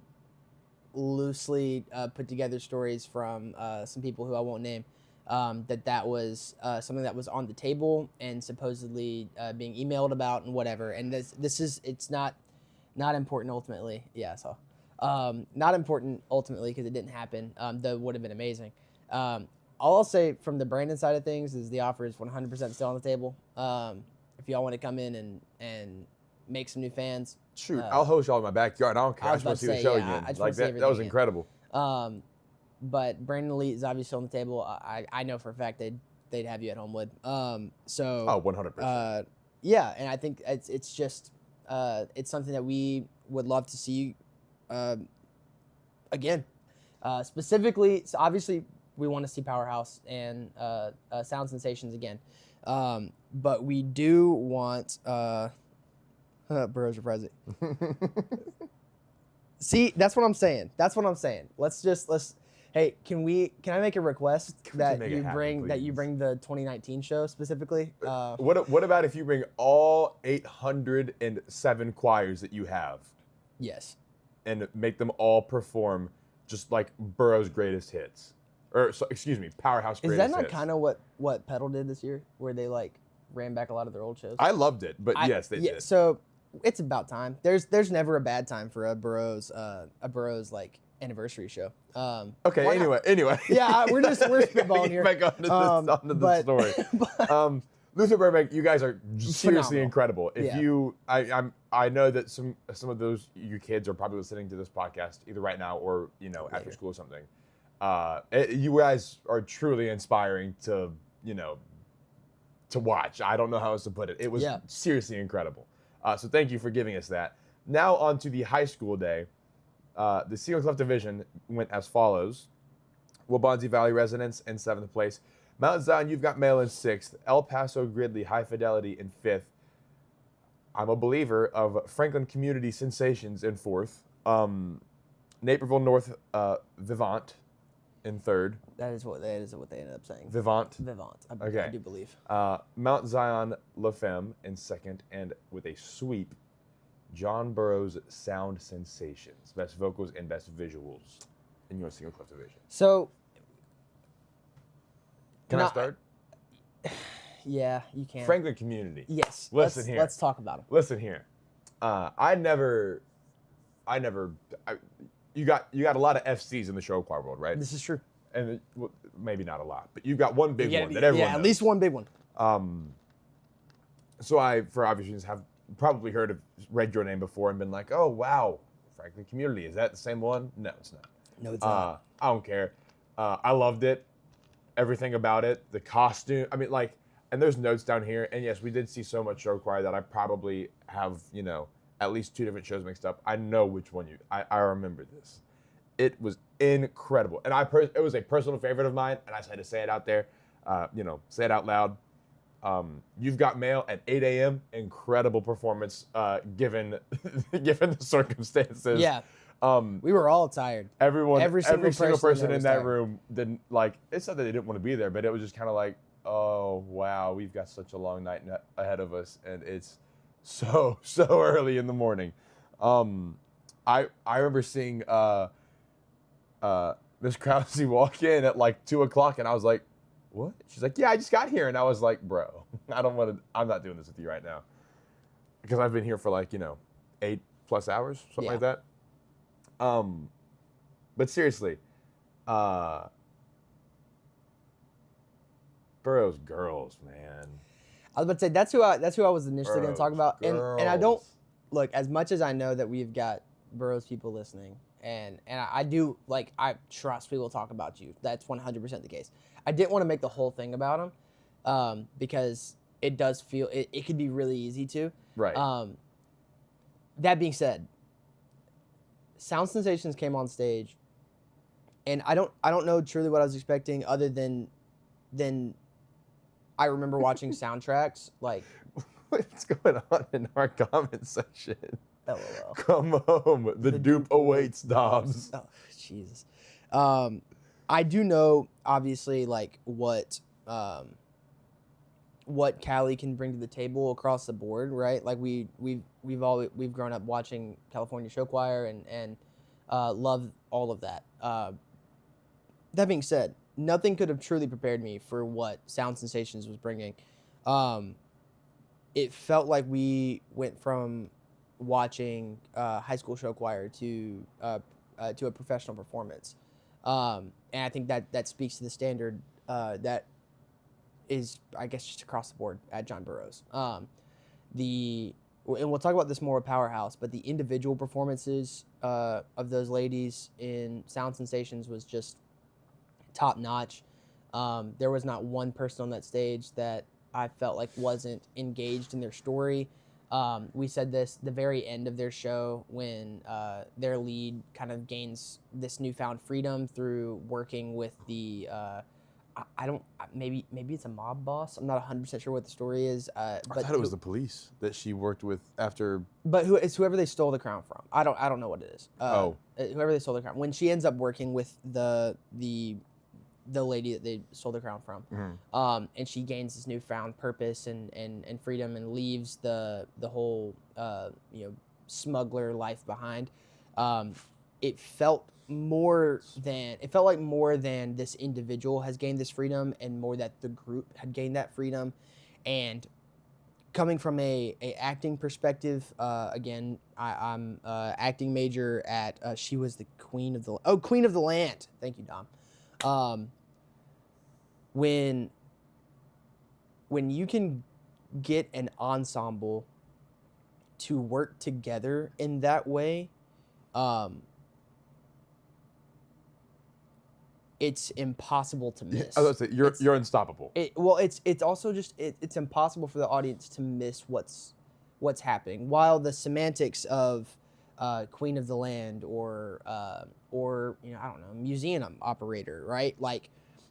loosely put together stories from some people who I won't name. That was something that was on the table and supposedly being emailed about and whatever. And it's not important ultimately. Yeah. So Not important ultimately because it didn't happen. Though it would have been amazing. All I'll say from the Brandon side of things is the offer is 100% still on the table. If y'all want to come in and make some new fans, Shoot, I'll host y'all in my backyard. I don't care. I was just want to about see to the say, show yeah, again. I just Like wanna see that was everything again. incredible. But Brandon Elite is obviously on the table. I know for a fact they'd have you at Homewood. So Oh, 100%. yeah, and I think it's just it's something that we would love to see again. Specifically, so obviously we want to see Powerhouse and Sound Sensations again, but we do want Burroughs Reprise. See, that's what I'm saying. Let's. Hey, can I make a request that make it you happen, please? bring the 2019 show specifically? What about if you bring all 807 choirs that you have Yes. and make them all perform just like Burroughs' greatest hits? Or, excuse me, Powerhouse Is greatest that not hits. kind of what Pedal did this year, where they like ran back a lot of their old shows? I loved it, but yes, they did. So it's about time. There's never a bad time for a Burroughs like anniversary show. Okay, why not? anyway. Yeah, we're spitballing here. Back onto the story. but- Luther Burbank, you guys are seriously Phenomenal. incredible. If Yeah. I know that some of those you kids are probably listening to this podcast either right now or after Later. school or something. You guys are truly inspiring to to watch. I don't know how else to put it. It was seriously incredible. So thank you for giving us that. Now on to the high school day. The Single Clef division went as follows. Waubonsee Valley residents in 7th place. Mount Zion, you've got Mail in 6th. El Paso Gridley, High Fidelity in 5th. I'm a believer of Franklin Community Sensations in 4th. Naperville North Vivant in 3rd. That is what they ended up saying. Vivant. I Okay. do believe. Mount Zion La Femme in 2nd, and with a sweep, John Burroughs Sound Sensations, best vocals and best visuals in your Single Clef division. So Can I start? Yeah, you can. Franklin Community. Yes. Listen here. Let's talk about them. Listen here. You got a lot of FCs in the show choir world, right? This is true. And well, maybe not a lot, but you've got one big one that everyone knows. at least one big one. So I, for obvious reasons, have probably read your name before and been like, oh wow, Franklin Community, is that the same one? No, it's not. No, it's not. I don't care. I loved it. Everything about it, the costume. I mean, like, and there's notes down here. And yes, we did see so much show choir that I probably have, at least 2 different shows mixed up. I know which one I remember this. It was incredible. And it was a personal favorite of mine. And I just had to say it out there, say it out loud. You've got Mail at 8 a.m. Incredible performance, given the circumstances. Yeah. We were all tired. Every single person in that tired. room didn't like. It's not that they didn't want to be there, but it was just kind of like, oh wow, we've got such a long night ahead of us, and it's so early in the morning. I remember seeing Miss Krause walk in at like 2:00, and I was like, what? She's like, yeah, I just got here, and I was like, bro, I'm not doing this with you right now, because I've been here for like 8+ hours, something like that. But seriously, Burroughs girls, man. I was about to say that's who I was initially going to talk about, and I don't Girls. look, as much as I know that we've got Burroughs people listening, and I do, like, I trust we will talk about you. That's 100% the case. I didn't want to make the whole thing about him, because it does feel it could be really easy to. Right. That being said, Sound Sensations came on stage, and I don't know truly what I was expecting, other than I remember watching soundtracks like. What's going on in our comment section? LOL. Come home. The dupe awaits, Dobbs. Oh, Jesus. I do know, obviously, like what Cali can bring to the table across the board, right? Like we've grown up watching California Show Choir and love all of that. That being said, nothing could have truly prepared me for what Sound Sensations was bringing. It felt like we went from watching high school show choir to a professional performance, and I think that speaks to the standard that is, I guess, just across the board at John Burroughs. And we'll talk about this more at Powerhouse, but the individual performances of those ladies in Sound Sensations was just top notch. There was not one person on that stage that I felt like wasn't engaged in their story. We said this the very end of their show when their lead kind of gains this newfound freedom through working with the maybe it's a mob boss. I'm not 100% sure what the story is. I thought it was the police that she worked with after. But it's whoever they stole the crown from. I don't know what it is. Whoever they stole the crown. When she ends up working with the lady that they stole the crown from, and she gains this newfound purpose and freedom and leaves the whole smuggler life behind. It felt like more than this individual has gained this freedom, and more that the group had gained that freedom. And coming from a acting perspective, again, I'm acting major at she was the Queen of the Land. Thank you, Dom. When you can get an ensemble to work together in that way, it's impossible to miss. I was gonna say, you're unstoppable. It's also just it's impossible for the audience to miss what's happening. While the semantics of Queen of the Land or I don't know, museum operator, right? Like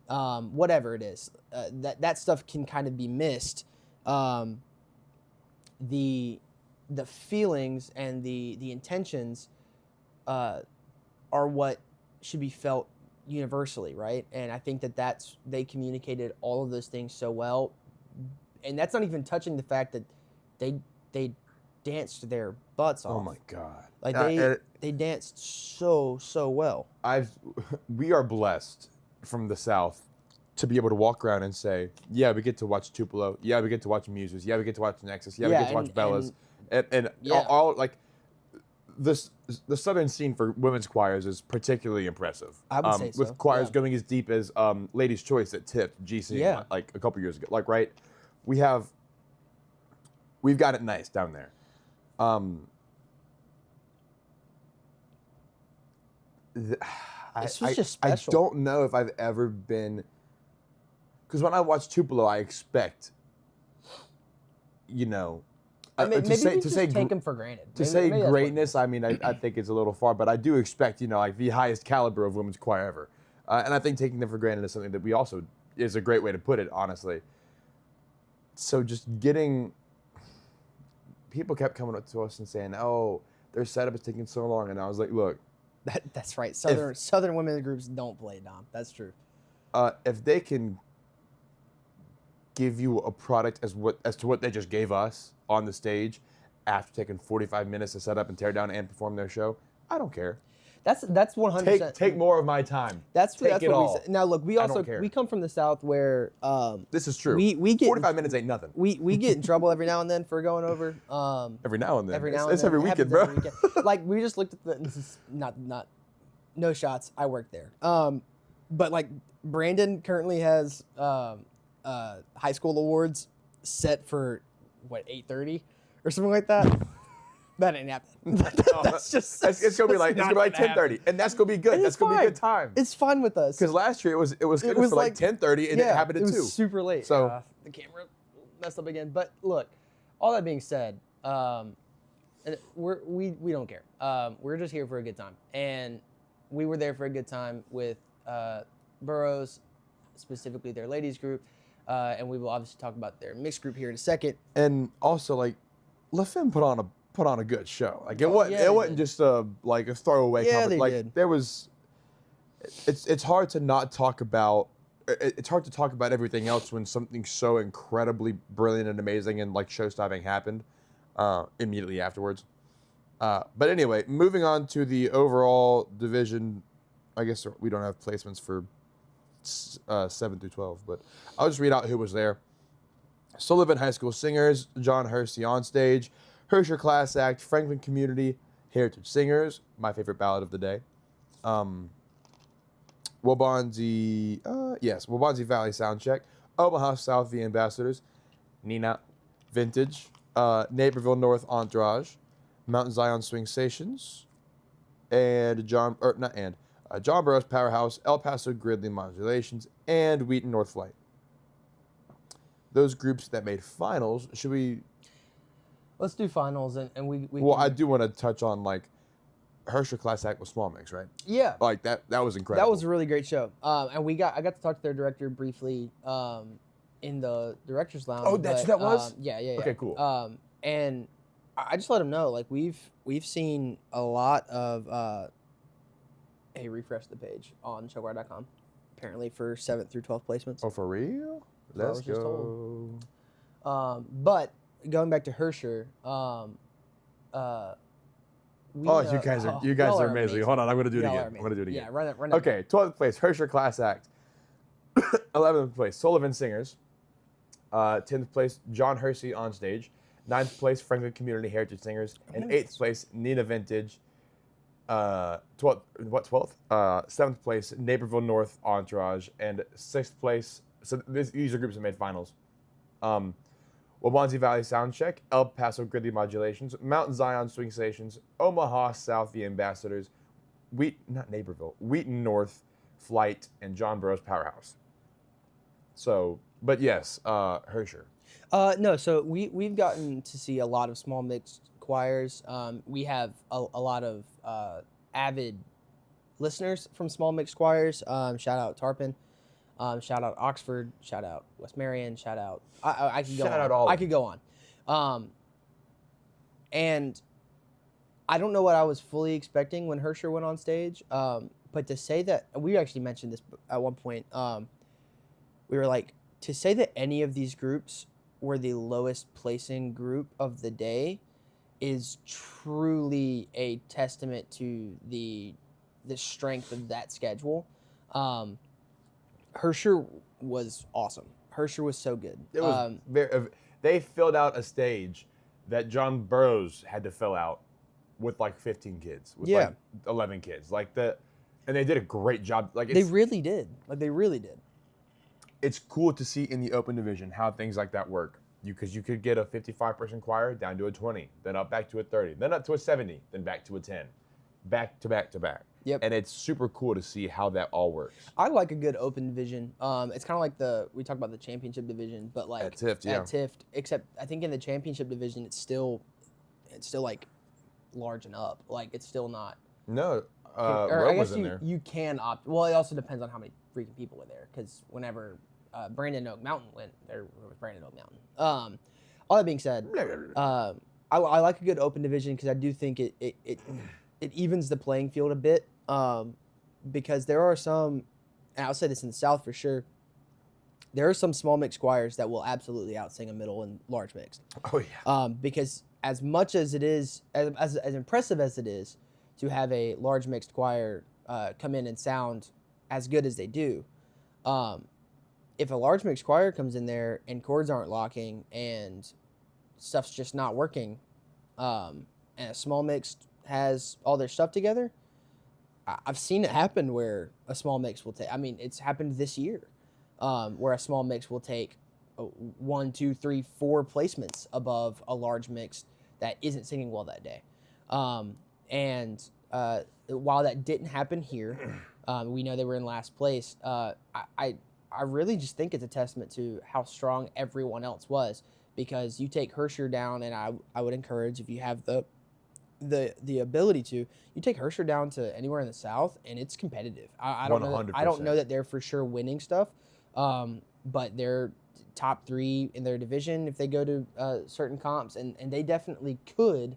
whatever it is, that stuff can kind of be missed. The feelings and the intentions are what should be felt universally, right? And I think they communicated all of those things so well, and that's not even touching the fact that they danced their butts off. Oh my God! Like they danced so well. We are blessed from the South to be able to walk around and say, yeah, we get to watch Tupelo, yeah, we get to watch Muses, yeah, we get to watch Nexus, yeah, we get to watch Bellas, and all like the Southern scene for women's choirs is particularly impressive. I would say so. With choirs going as deep as Ladies' Choice at TIP GC like a couple years ago. Like, right, we've got it nice down there. This was just special. I don't know if I've ever been, because when I watch Tupelo, I expect, I mean, maybe we just take them for granted. Maybe greatness, I mean, I think it's a little far, but I do expect, like the highest caliber of women's choir ever. And I think taking them for granted is something that we also, is a great way to put it, honestly. So just people kept coming up to us and saying, oh, their setup is taking so long. And I was like, look. That's right. Southern women's groups don't play, Dom. That's true. If they can give you a product as to what they just gave us on the stage after taking 45 minutes to set up and tear down and perform their show, I don't care. That's 100%. Take more of my time. That's what we said. Now look, we come from the South where this is true. We get 45 minutes ain't nothing. We get in trouble every now and then for going over. Every now and then. It's every weekend, bro. Every weekend. Like we just looked at this is not no shots. I work there. But like Brandon currently has high school awards set for 8:30 or something like that. That ain't happening. It's gonna be like 10:30, and that's gonna be good. That's gonna be a good time. It's fine with us. Because last year it was good for like 10:30, and it happened at 2. It was super late. So the camera messed up again. But look, all that being said, we don't care. We're just here for a good time, and we were there for a good time with Burroughs, specifically their ladies group, and we will obviously talk about their mixed group here in a second. And also, like, La Femme put on a good show. Like it wasn't just a throwaway. Yeah, they like did. There was. It's hard to not talk about. It's hard to talk about everything else when something so incredibly brilliant and amazing and like show-stopping happened immediately afterwards. But anyway, moving on to the overall division. I guess we don't have placements for 7 through 12, but I'll just read out who was there. Sullivan High School Singers, John Hersey on stage. Hersher Class Act, Franklin Community Heritage Singers, my favorite ballad of the day. Waubonsie Valley Soundcheck, Omaha South The Ambassadors, Nina Vintage, Naperville North Entourage, Mountain Zion Swing Stations, and John Burroughs Powerhouse, El Paso Gridley Modulations, and Wheaton North Flight. Those groups that made finals, should we? Let's do finals, and we Well, can, I do want to touch on like Hersher Class Act with Small Mix, right? yeah. Like that was incredible. That was a really great show. And I got to talk to their director briefly in the director's lounge. Oh, that's who that was? Yeah. Okay, cool. And I just let him know, like, we've seen a lot of hey, refresh the page on showwire.com, apparently for 7th through 12th placements. Oh, for real? what I Let's was just go. But going back to Hersher, You guys are amazing. Hold on, I'm gonna do it again. I'm gonna do it again. Yeah, run it. Okay, 12th place, Hersher Class Act. 11th place, Sullivan Singers. 10th place, John Hersey on stage. 9th place, Franklin Community Heritage Singers. And 8th place, Nina Vintage. 12th? 7th place, Naperville North Entourage. And 6th place, so these are groups that made finals. Waubonsie Valley Soundcheck, El Paso Gridley Modulations, Mountain Zion Swing Stations, Omaha South The Ambassadors, Wheaton North Flight, and John Burroughs Powerhouse. So, but yes, Hersher. No, so we've gotten to see a lot of small mixed choirs. We have a lot of avid listeners from small mixed choirs. Shout out Tarpon. Shout out Oxford. Shout out West Marion. Shout out. I could go Shout on. out all I of could go on. And I don't know what I was fully expecting when Hersher went on stage. But to say that, we actually mentioned this at one point. We were like, to say that any of these groups were the lowest placing group of the day is truly a testament to the strength of that schedule. Hersher was awesome. Hersher was so good. It was they filled out a stage that John Burroughs had to fill out with like 15 kids, with like 11 kids. And they did a great job. They really did. They really did. It's cool to see in the open division how things like that work. Because you could get a 55-person choir down to a 20, then up back to a 30, then up to a 70, then back to a 10, back to back to back. Yep. And it's super cool to see how that all works. I like a good open division. It's kind of like we talk about the championship division, but like at TIFT, yeah. At TIFT, except I think in the championship division, it's still like large and up. Like it's still not. No, or Rome I was guess in there. you can opt. Well, it also depends on how many freaking people were there. Because whenever Brandon Oak Mountain went, there was Brandon Oak Mountain. All that being said, I like a good open division because I do think it evens the playing field a bit. Because there are some, and I'll say this in the South for sure, there are some small mixed choirs that will absolutely outsing a middle and large mixed. Oh yeah. Because as much as it is, as impressive as it is to have a large mixed choir come in and sound as good as they do, if a large mixed choir comes in there and chords aren't locking and stuff's just not working, and a small mixed has all their stuff together, I've seen it happen where a small mix will take, I mean, it's happened this year, where a small mix will take 1, 2, 3, 4 placements above a large mix that isn't singing well that day. And while that didn't happen here, we know they were in last place. I really just think it's a testament to how strong everyone else was, because you take Hersher down, and I would encourage, if you have the ability to, you take Hersher down to anywhere in the South, and it's competitive. I don't know. I don't know that they're for sure winning stuff, but they're top 3 in their division if they go to certain comps, and they definitely could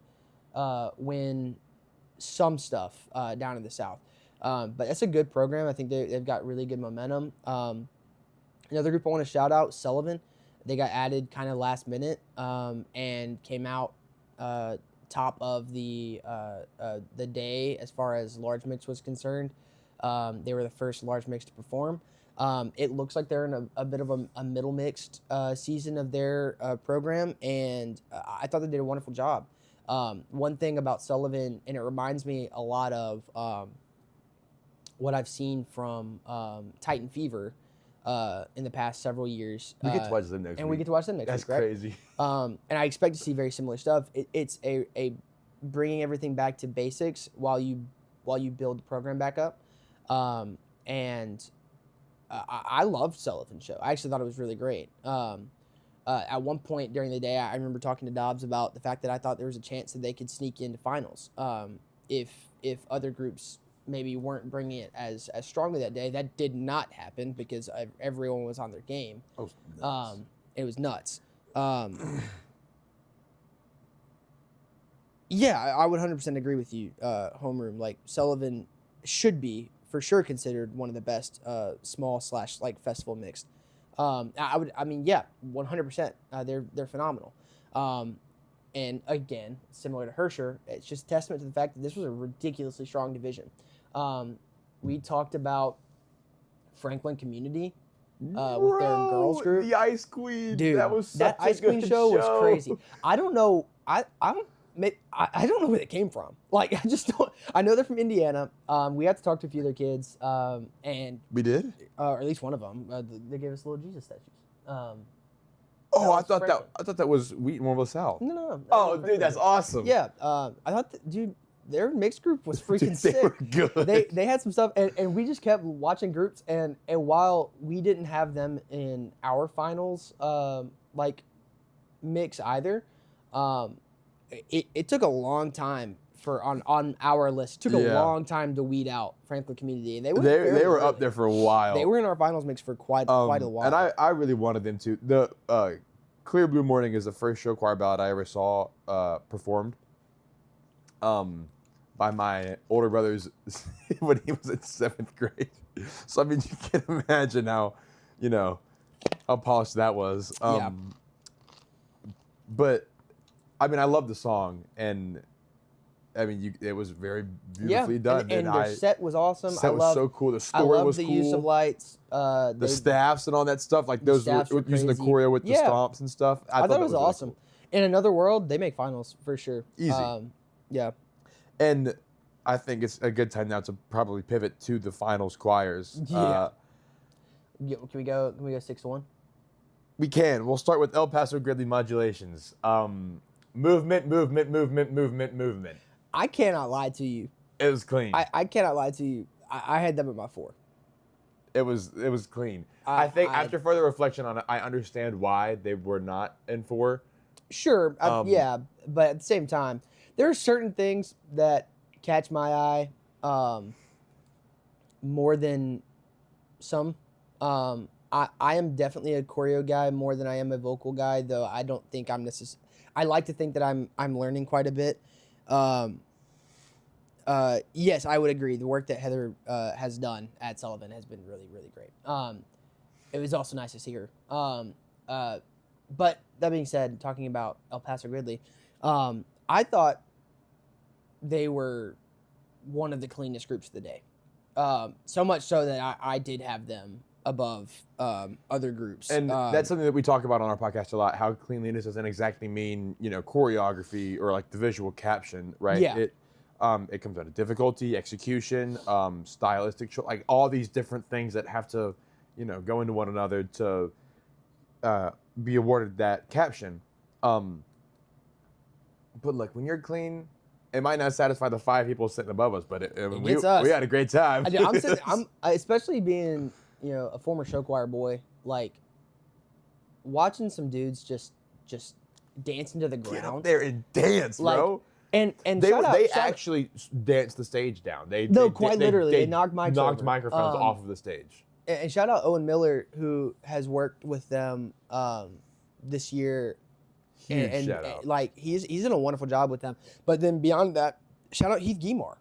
win some stuff down in the South. But that's a good program. I think they've got really good momentum. Another group I want to shout out, Sullivan. They got added kind of last minute and came out top of the day as far as large mix was concerned. They were the first large mix to perform. It looks like they're in a bit of a middle mixed season of their program, and I thought they did a wonderful job. One thing about Sullivan, and it reminds me a lot of what I've seen from Titan Fever in the past several years. We get to watch them next week. And we get to watch them next That's week, right? crazy. And I expect to see very similar stuff. It's a bringing everything back to basics while you build the program back up. And I loved Sullivan's show. I actually thought it was really great. At one point during the day, I remember talking to Dobbs about the fact that I thought there was a chance that they could sneak into finals if other groups maybe weren't bringing it as strongly that day. That did not happen because everyone was on their game. Oh, nice. It was nuts. Yeah, I would 100% agree with you, Homeroom. Like, Sullivan should be, for sure, considered one of the best small / like festival mixed. I mean, yeah, 100%. They're phenomenal. And again, similar to Hersher, it's just a testament to the fact that this was a ridiculously strong division. We talked about Franklin Community with their girls group. The Ice Queen. Dude, that was that such a Ice Queen good show was crazy. I don't know. I don't know where they came from. Like, I just don't. I know they're from Indiana. We had to talk to a few of their kids, and We did? or at least one of them. They gave us little Jesus statues. I was Franklin. thought that was Wheaton LaSalle. No. Oh, dude, that's awesome. Yeah. I thought, dude, their mixed group was freaking Dude, sick. they were good. They had some stuff, and we just kept watching groups, and while we didn't have them in our finals, like mix either, it took a long time for on our list. It took a Yeah. long time to weed out Franklin Community, and they They were up early. there for a while. They were in our finals mix for quite a while. And I really wanted them to. The Clear Blue Morning is the first show choir ballad I ever saw performed by my older brother's when he was in 7th grade. So, I mean, you can imagine how polished that was. Yeah. But, I mean, I love the song, and I mean, it was very beautifully done. and their set was awesome. Set was so cool. The I story love was the cool. use of lights. The staffs and all that stuff, like The those staffs were using the crazy. choreo with the Yeah. stomps and stuff. I thought it was really awesome. cool. In another world, they make finals for sure. Easy. Yeah. And I think it's a good time now to probably pivot to the finals choirs. Yeah. Can we go 6-1? We can. We'll start with El Paso Gridley Modulations. Movement. I cannot lie to you. It was clean. I cannot lie to you. I had them at my 4. It was clean. I think I- after further reflection on it, I understand why they were not in 4. Sure, yeah, but at the same time, there are certain things that catch my eye more than some. I am definitely a choreo guy more than I am a vocal guy, though I don't think I'm necessarily. I like to think that I'm learning quite a bit. Yes, I would agree. The work that Heather has done at Sullivan has been really, really great. It was also nice to see her. But that being said, talking about El Paso Gridley, I thought they were one of the cleanest groups of the day. So much so that I did have them above other groups. And that's something that we talk about on our podcast a lot. How cleanliness doesn't exactly mean choreography or like the visual caption, right? Yeah. It comes down to difficulty, execution, stylistic, like all these different things that have to go into one another to be awarded that caption. But look, when you're clean, it might not satisfy the 5 people sitting above us, but we gets us. had a great time. I'm especially being a former show choir boy, like watching some dudes just dancing to the Get up ground. there and dance, Like, bro. And They shout out- actually danced the stage down. Quite literally, they knocked mics knocked over. microphones off of the stage. And shout out Owen Miller, who has worked with them this year. Huge and shout out. Like he's done a wonderful job with them. But then beyond that, shout out Heath Guimar.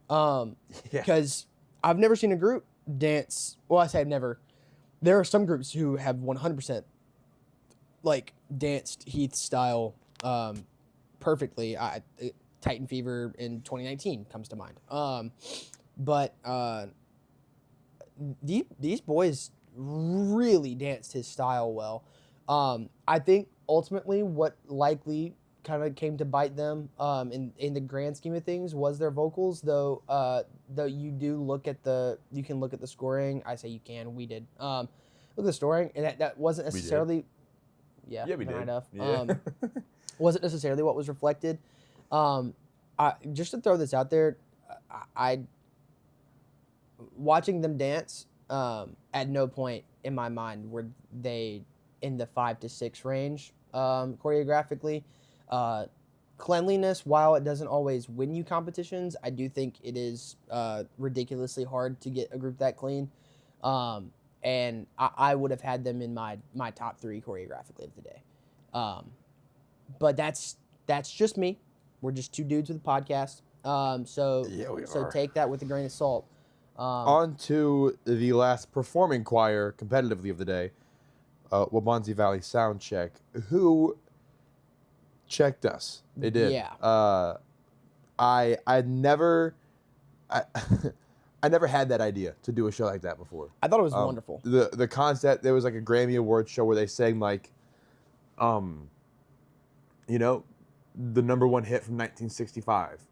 Yeah. Because I've never seen a group dance. Well, I say I've never. There are some groups who have 100% like danced Heath style perfectly. Titan Fever in 2019 comes to mind. But these boys really danced his style well. I think ultimately what likely kind of came to bite them in the grand scheme of things was their vocals, though you can look at the scoring. I say you can, we did. Look at the scoring, and that wasn't We did. necessarily yeah, Yeah, we fair did. enough. Yeah. Wasn't necessarily what was reflected. Just to throw this out there, I watching them dance, at no point in my mind were they in the 5 to 6 range choreographically. Cleanliness, while it doesn't always win you competitions, I do think it is ridiculously hard to get a group that clean. And I would have had them in my top 3 choreographically of the day. But that's just me. We're just 2 dudes with a podcast. So Yeah, we so are. take that with a grain of salt. On to the last performing choir competitively of the day, Waubonsie Valley Sound Check, who checked us. They did. Yeah. I never had that idea to do a show like that before. I thought it was wonderful. The concept, there was like a Grammy Awards show where they sang like, you know, the #1 hit from 1965,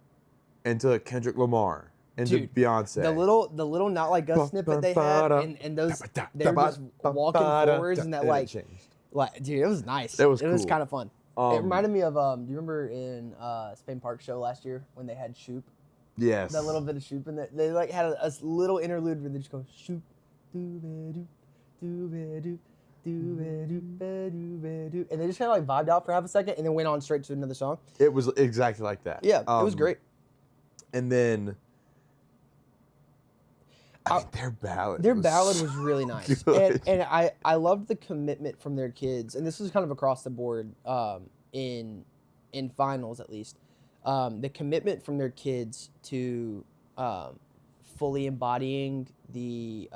into Kendrick Lamar, into Dude, Beyonce. The little Not Like Us snippet they had, and those they were just walking forwards, and that it like changed. dude, it was nice. It was It was cool. kind of fun. It reminded me of do you remember in Spain Park show last year when they had Shoop? Yes. That little bit of Shoop, and they like had a little interlude where they just go Shoop, doo-ba-doo, doo-ba-doo, doo-ba-doo-ba-doo-ba-doo, and they just kind of like vibed out for half a second, and then went on straight to another song. It was exactly like that. Yeah, it was great. And then, I mean, their ballad was really nice, good. and I loved the commitment from their kids, and this is kind of across the board in finals at least. The commitment from their kids to fully embodying the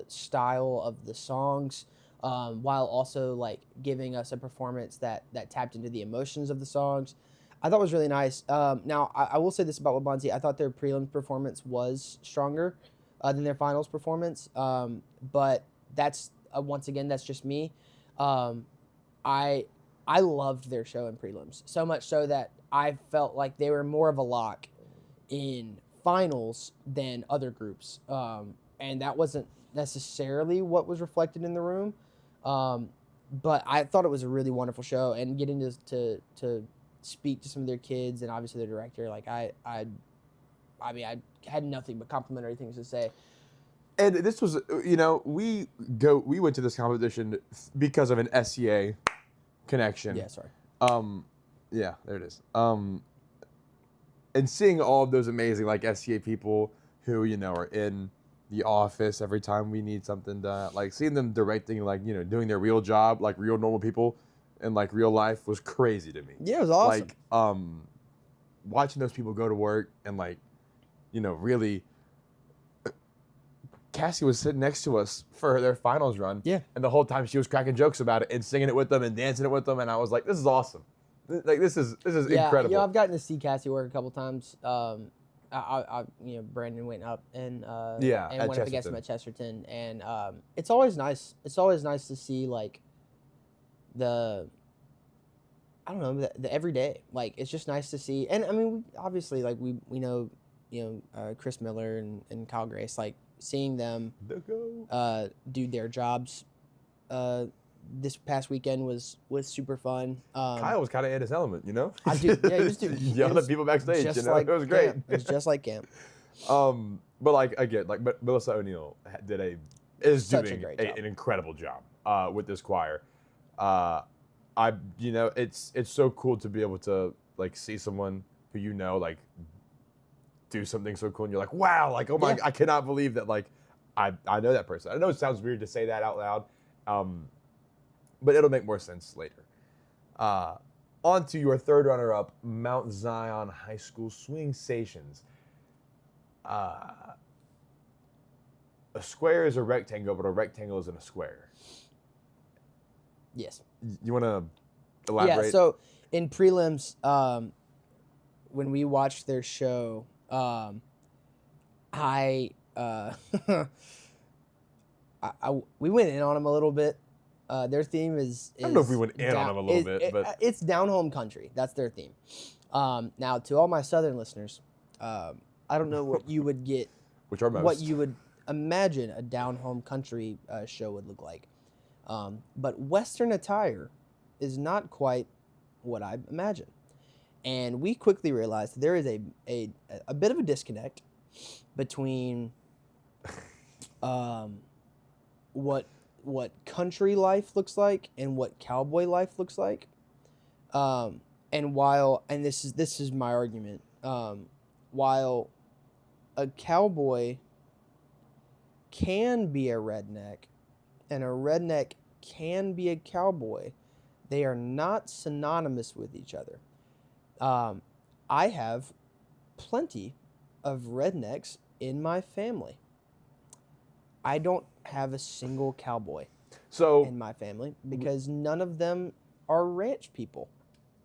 style of the songs, while also like giving us a performance that tapped into the emotions of the songs, I thought was really nice. Now I will say this about Waubonsie: I thought their prelims performance was stronger than their finals performance, but that's once again that's just me. I loved their show in prelims, so much so that I felt like they were more of a lock in finals than other groups, and that wasn't necessarily what was reflected in the room. But I thought it was a really wonderful show, and getting to speak to some of their kids and obviously the director, like I mean, I had nothing but complimentary things to say. And this was, you know, we went to this competition because of an SCA connection. Yeah, sorry. Yeah, there it is. And seeing all of those amazing like SCA people who, you know, are in the office every time we need something done, like seeing them directing, like, you know, doing their real job, like real normal people in like real life was crazy to me. Yeah, it was awesome. Like, watching those people go to work and like, you know, really, Cassie was sitting next to us for their finals run. Yeah. And the whole time she was cracking jokes about it and singing it with them and dancing it with them. And I was like, this is awesome. Like, this is incredible. Yeah, I've gotten to see Cassie work a couple times. I you know, Brandon went up and at went up against him Chesterton. at Chesterton, and it's always nice. It's always nice to see like I don't know, the everyday. Like, it's just nice to see, and I mean, obviously, like we know, you know, Chris Miller and Kyle Grace, like seeing them do their jobs this past weekend was super fun. Kyle was kind of in his element, you know? He was doing yelling at people backstage, you know? It was great. Camp. It was just like camp. But like, again, like Melissa O'Neill is Such a doing great job. an incredible job with this choir. You know, it's so cool to be able to like see someone who, you know, like do something so cool and you're like, wow, like, oh my, Yeah. I cannot believe that, like, I know that person. I know it sounds weird to say that out loud, but it'll make more sense later. On to your third runner-up, Mount Zion High School Swing Stations. A square is a rectangle, but a rectangle isn't a square. Yes. You want to elaborate? Yeah. So in prelims, when we watched their show, we went in on them a little bit. Their theme is I don't know if we went in on them a little bit, but it's down home country. That's their theme. Now, to all my Southern listeners, I don't know what you would get, which are most. what you would imagine a down home country show would look like. But Western attire is not quite what I imagine. And we quickly realized that there is a bit of a disconnect between what country life looks like and what cowboy life looks like. And this is my argument, while a cowboy can be a redneck and a redneck can be a cowboy, they are not synonymous with each other. I have plenty of rednecks in my family. I don't have a single cowboy in my family because none of them are ranch people.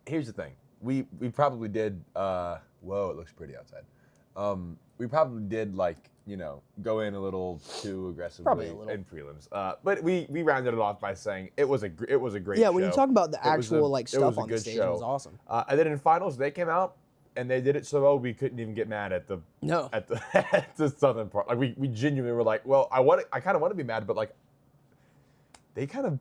Here's the thing. We probably did, whoa, it looks pretty outside. We probably did, like, you know, go in a little too aggressively in prelims. But we rounded it off by saying it was a great show. Yeah, when you talk about the actual stuff on the stage, it was awesome. And then in finals, they came out and they did it so well we couldn't even get mad at the southern part. Like we genuinely were like, well, I kind of want to be mad, but like they kind of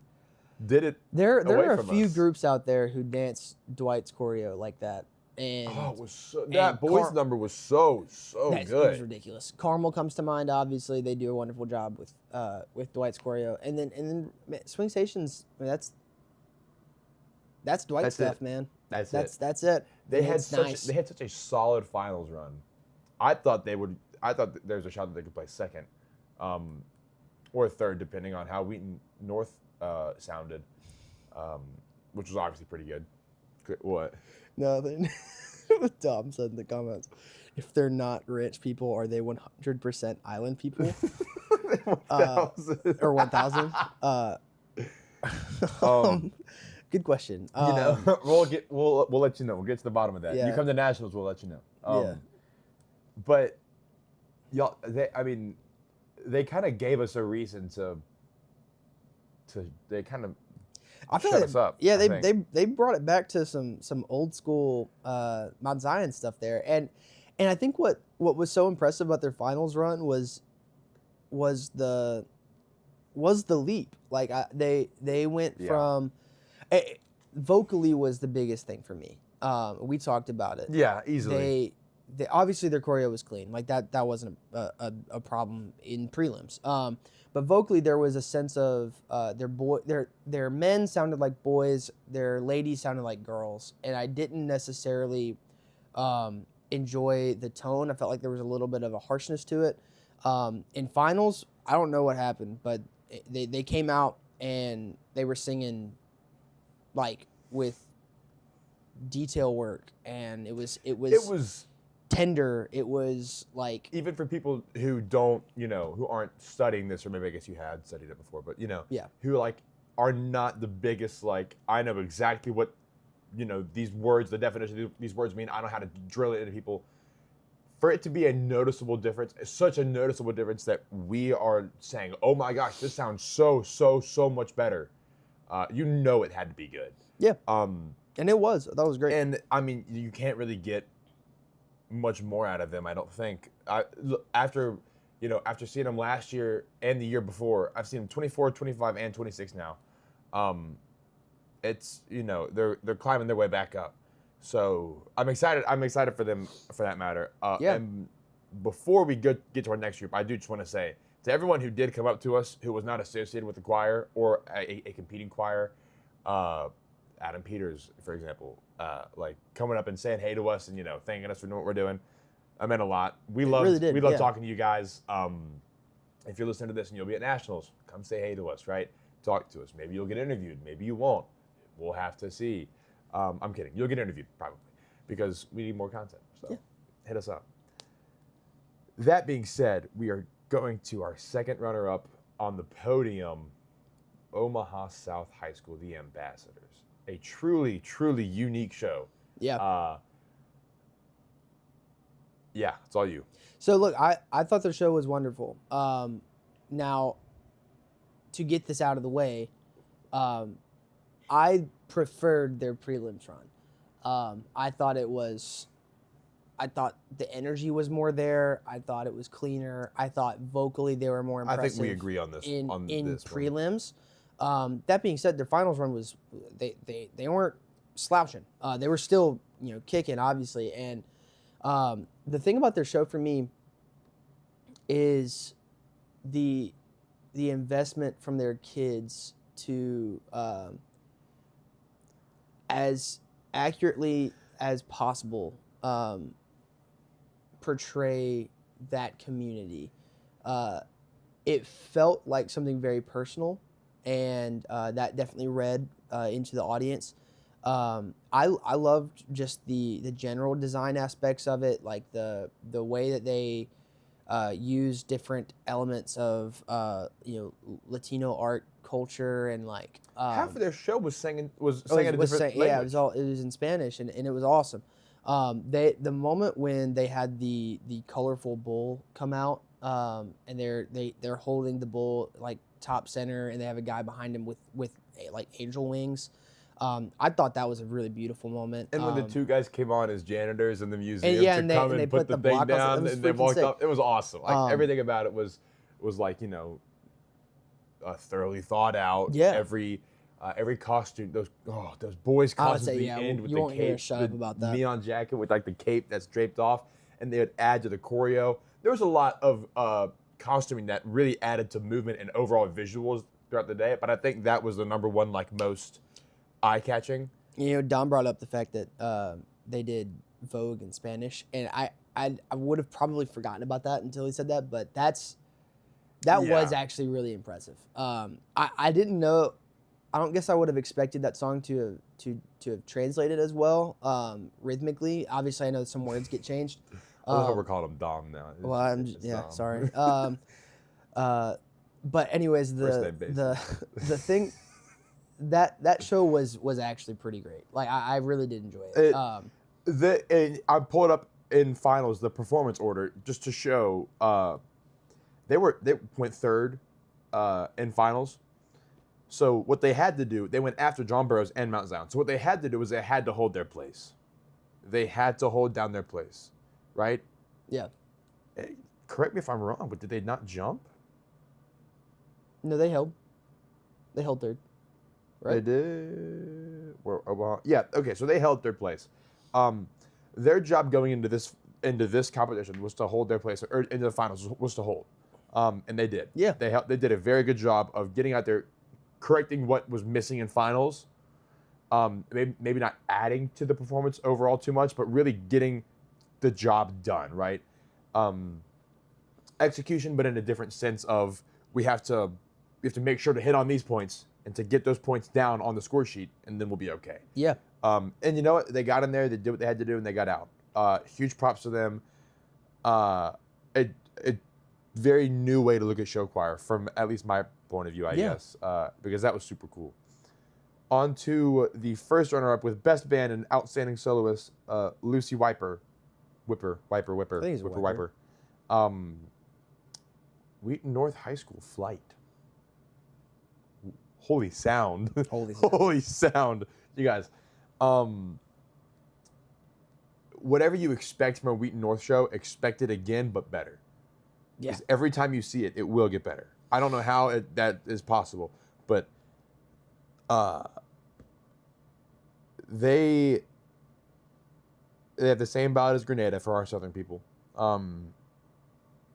did it. There are a few groups out there who dance Dwight's choreo like that. And it was that boys number was so good. It was ridiculous. Carmel comes to mind. Obviously, they do a wonderful job with Dwight's choreo, and then Swing Stations. I mean, that's Dwight stuff, man. That's it. They had such a solid finals run. I thought there was a shot that they could play second, or third, depending on how Wheaton North sounded, which was obviously pretty good. What? Nothing. Tom said in the comments, if they're not rich people, are they 100% island people? 1,000. Or 1,000? Good question. You know, we'll let you know. We'll get to the bottom of that. Yeah. You come to nationals, we'll let you know. Yeah. But y'all, they kind of gave us a reason to. They kind of. I feel like, yeah, they brought it back to some old school Mount Zion stuff there, and I think what was so impressive about their finals run was the leap. Like they went from vocally was the biggest thing for me. We talked about it. Yeah, easily. They obviously their choreo was clean. Like that wasn't a problem in prelims. But vocally, there was a sense of their men sounded like boys, their ladies sounded like girls, and I didn't necessarily enjoy the tone. I felt like there was a little bit of a harshness to it. In finals, I don't know what happened, but they came out and they were singing like with detail work, and it was tender. It was like, even for people who don't, who aren't studying this, or maybe I guess you had studied it before, but who like are not the biggest, like, I know exactly what, these words, the definition of these words mean. I know how to drill it into people. For it to be a noticeable difference, it's such a noticeable difference that we are saying, oh my gosh, this sounds so much better. It had to be good. Yeah. And it was. That was great. And I mean, you can't really get much more out of them, I don't think. After seeing them last year and the year before, I've seen them 24, 25, and 26 now. It's they're climbing their way back up. So I'm excited. I'm excited for them, for that matter. And before we get to our next group, I do just want to say to everyone who did come up to us who was not associated with the choir or a competing choir, Adam Peters, for example, like coming up and saying hey to us and thanking us for doing what we're doing, that meant a lot. We love talking to you guys. If you're listening to this and you'll be at nationals, come say hey to us, right? Talk to us. Maybe you'll get interviewed. Maybe you won't. We'll have to see. I'm kidding. You'll get interviewed probably because we need more content. So hit us up. That being said, we are going to our second runner-up on the podium, Omaha South High School, the Ambassadors. A truly, truly unique show. Yeah. It's all you. So look, I thought the show was wonderful. Now, to get this out of the way, I preferred their prelims run. I thought the energy was more there. I thought it was cleaner. I thought vocally they were more I impressive. think we agree on this. in this one. prelims. That being said, their finals run was they weren't slouching. They were still kicking, obviously. And the thing about their show for me is the investment from their kids to as accurately as possible portray that community. It felt like something very personal, and that definitely read into the audience. I loved just the general design aspects of it, like the way that they use different elements of Latino art culture, and like Half of their show was singing at a different language. yeah, it was in Spanish, and it was awesome. The moment when they had the colorful bull come out, and they're holding the bull like top center, and they have a guy behind him with like angel wings. I thought that was a really beautiful moment. And when the two guys came on as janitors in the museum and to come they and put the thing block on- down, it was and they freaking walked sick. up, it was awesome. Like everything about it was like thoroughly thought out. Yeah. Every costume, those boys' I would costumes say, at the yeah, end with you the won't hear cape, us shut the up about that. neon jacket with like the cape that's draped off, and they would add to the choreo. There was a lot of costuming that really added to movement and overall visuals throughout the day. But I think that was the number one most eye-catching. Don brought up the fact that they did Vogue in Spanish, and I would have probably forgotten about that until he said that, but that was actually really impressive. I didn't know. I don't guess I would have expected that song to have translated as well rhythmically. Obviously, I know some words get changed. I love how we're calling him Dom now. Well, Dom. sorry. But anyways, the thing that show was actually pretty great. Like I really did enjoy it. And I pulled up in finals the performance order just to show they went third in finals. So what they had to do, they went after John Burroughs and Mount Zion. So what they had to do was they had to hold their place. They had to hold down their place, right? Yeah. Correct me if I'm wrong, but did they not jump? No, they held third. Right? They did. Well, yeah. Okay, so they held their place. Their job going into this competition was to hold their place, or into the finals was to hold, and they did. Yeah. They did a very good job of getting out there, correcting what was missing in finals. Maybe not adding to the performance overall too much, but really getting the job done, right? Execution, but in a different sense of we have to make sure to hit on these points and to get those points down on the score sheet, and then we'll be okay. Yeah. And you know what? They got in there, they did what they had to do, and they got out. Huge props to them. A very new way to look at show choir from at least my point of view, I guess, because that was super cool. On to the first runner-up with Best Band and Outstanding Soloist, Lucy Whipper. I think he's a Whipper. Wheaton North High School Flight. Holy sound. Holy sound. You guys. Whatever you expect from a Wheaton North show, expect it again, but better. Yeah. Because every time you see it, it will get better. I don't know how that is possible, but they have the same ballad as Grenada for our Southern people.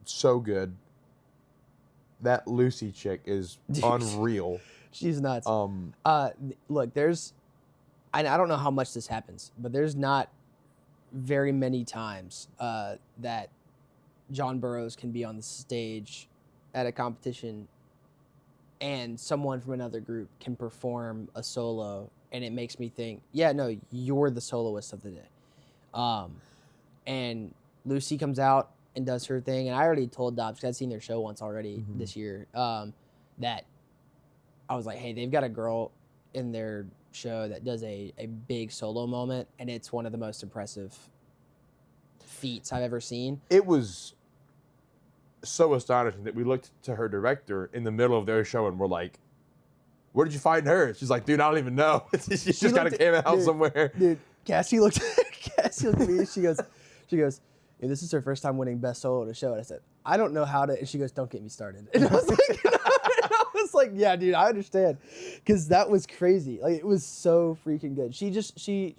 So good. That Lucy chick is unreal. She's nuts. Look, I don't know how much this happens, but there's not very many times that John Burroughs can be on the stage at a competition and someone from another group can perform a solo, and it makes me think, yeah, no, you're the soloist of the day. And Lucy comes out and does her thing, and I already told Dobbs, because I'd seen their show once already this year, that I was like, hey, they've got a girl in their show that does a big solo moment, and it's one of the most impressive feats I've ever seen. It was so astonishing that we looked to her director in the middle of their show and we're like, where did you find her? She's like, dude, I don't even know. She just kind of came out dude, somewhere. Dude, Cassie looked at me and she goes, yeah, this is her first time winning best solo at a show. And I said, I don't know how to, and she goes, don't get me started. And I was like, yeah, dude, I understand. Because that was crazy. Like, it was so freaking good. She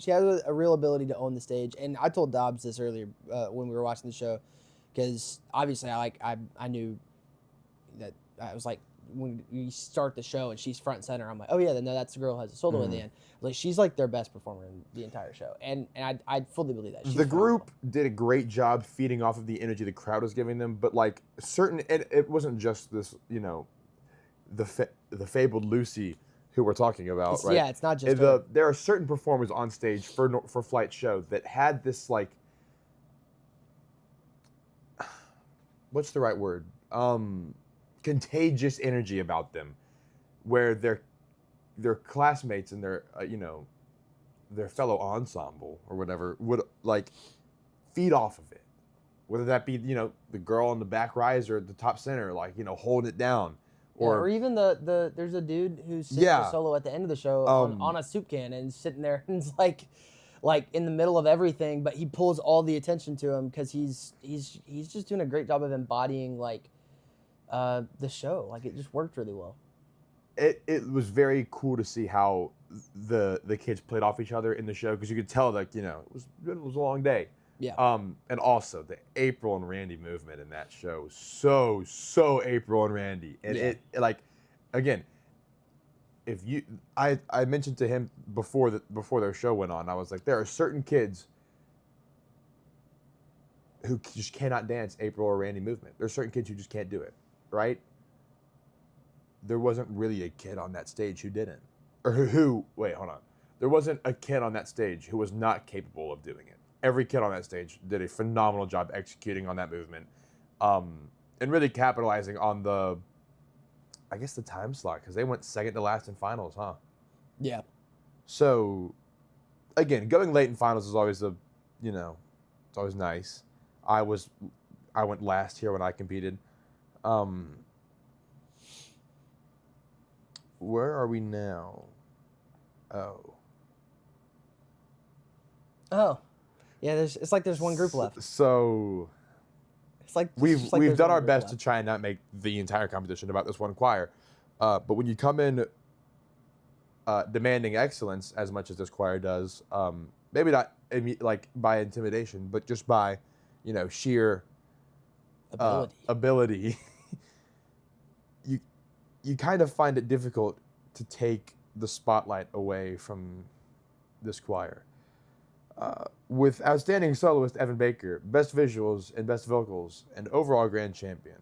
has a real ability to own the stage. And I told Dobbs this earlier when we were watching the show, because obviously I knew that I was like, when you start the show and she's front and center, I'm like, oh yeah, no, that's the girl who has a solo at the end. Like, she's like their best performer in the entire show, and I fully believe that. She's the phenomenal. group did a great job feeding off of the energy the crowd was giving them, but like it wasn't just this, you know, the fabled Lucy who we're talking about, right? Yeah, it's not just her. There are certain performers on stage for Flight show that had this like, what's the right word? Contagious energy about them, where their classmates and their you know, their fellow ensemble or whatever would like feed off of it, whether that be, you know, the girl in the back rise or the top center, like, you know, holding it down, or even the there's a dude who sings a solo at the end of the show on a soup can and sitting there and it's like in the middle of everything, but he pulls all the attention to him because he's just doing a great job of embodying like the show. Like, it just worked really well. It was very cool to see how the kids played off each other in the show, because you could tell, like, you know, it was a long day. Yeah. And also the April and Randy movement in that show was so April and Randy, and it like, again, if you I mentioned to him before their show went on, I was like, there are certain kids who just cannot dance April or Randy movement. There's certain kids who just can't do it, right? There wasn't really a kid on that stage who didn't. Or wait, hold on. There wasn't a kid on that stage who was not capable of doing it. Every kid on that stage did a phenomenal job executing on that movement, and really capitalizing on the time slot, because they went second to last in finals, huh? Yeah. So, again, going late in finals is always it's always nice. I went last here when I competed. Where are we now? Oh. Yeah, it's like there's one group left. So It's like we've done our best to try and not make the entire competition about this one choir. But when you come in demanding excellence as much as this choir does, maybe not like by intimidation, but just by, you know, sheer ability, you kind of find it difficult to take the spotlight away from this choir. With outstanding soloist Evan Baker, best visuals and best vocals, and overall grand champion.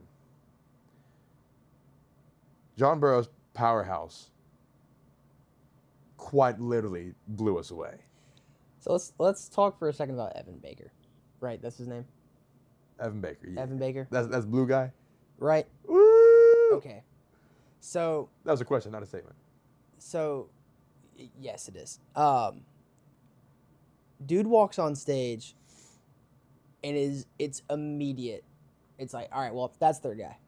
John Burroughs' powerhouse quite literally blew us away. So let's talk for a second about Evan Baker. Right, that's his name? Evan Baker. Yeah. Evan Baker. That's blue guy? Right. Woo! Okay. So that was a question, not a statement. So yes, it is. Dude walks on stage and it's immediate. It's like, all right, well, that's their guy.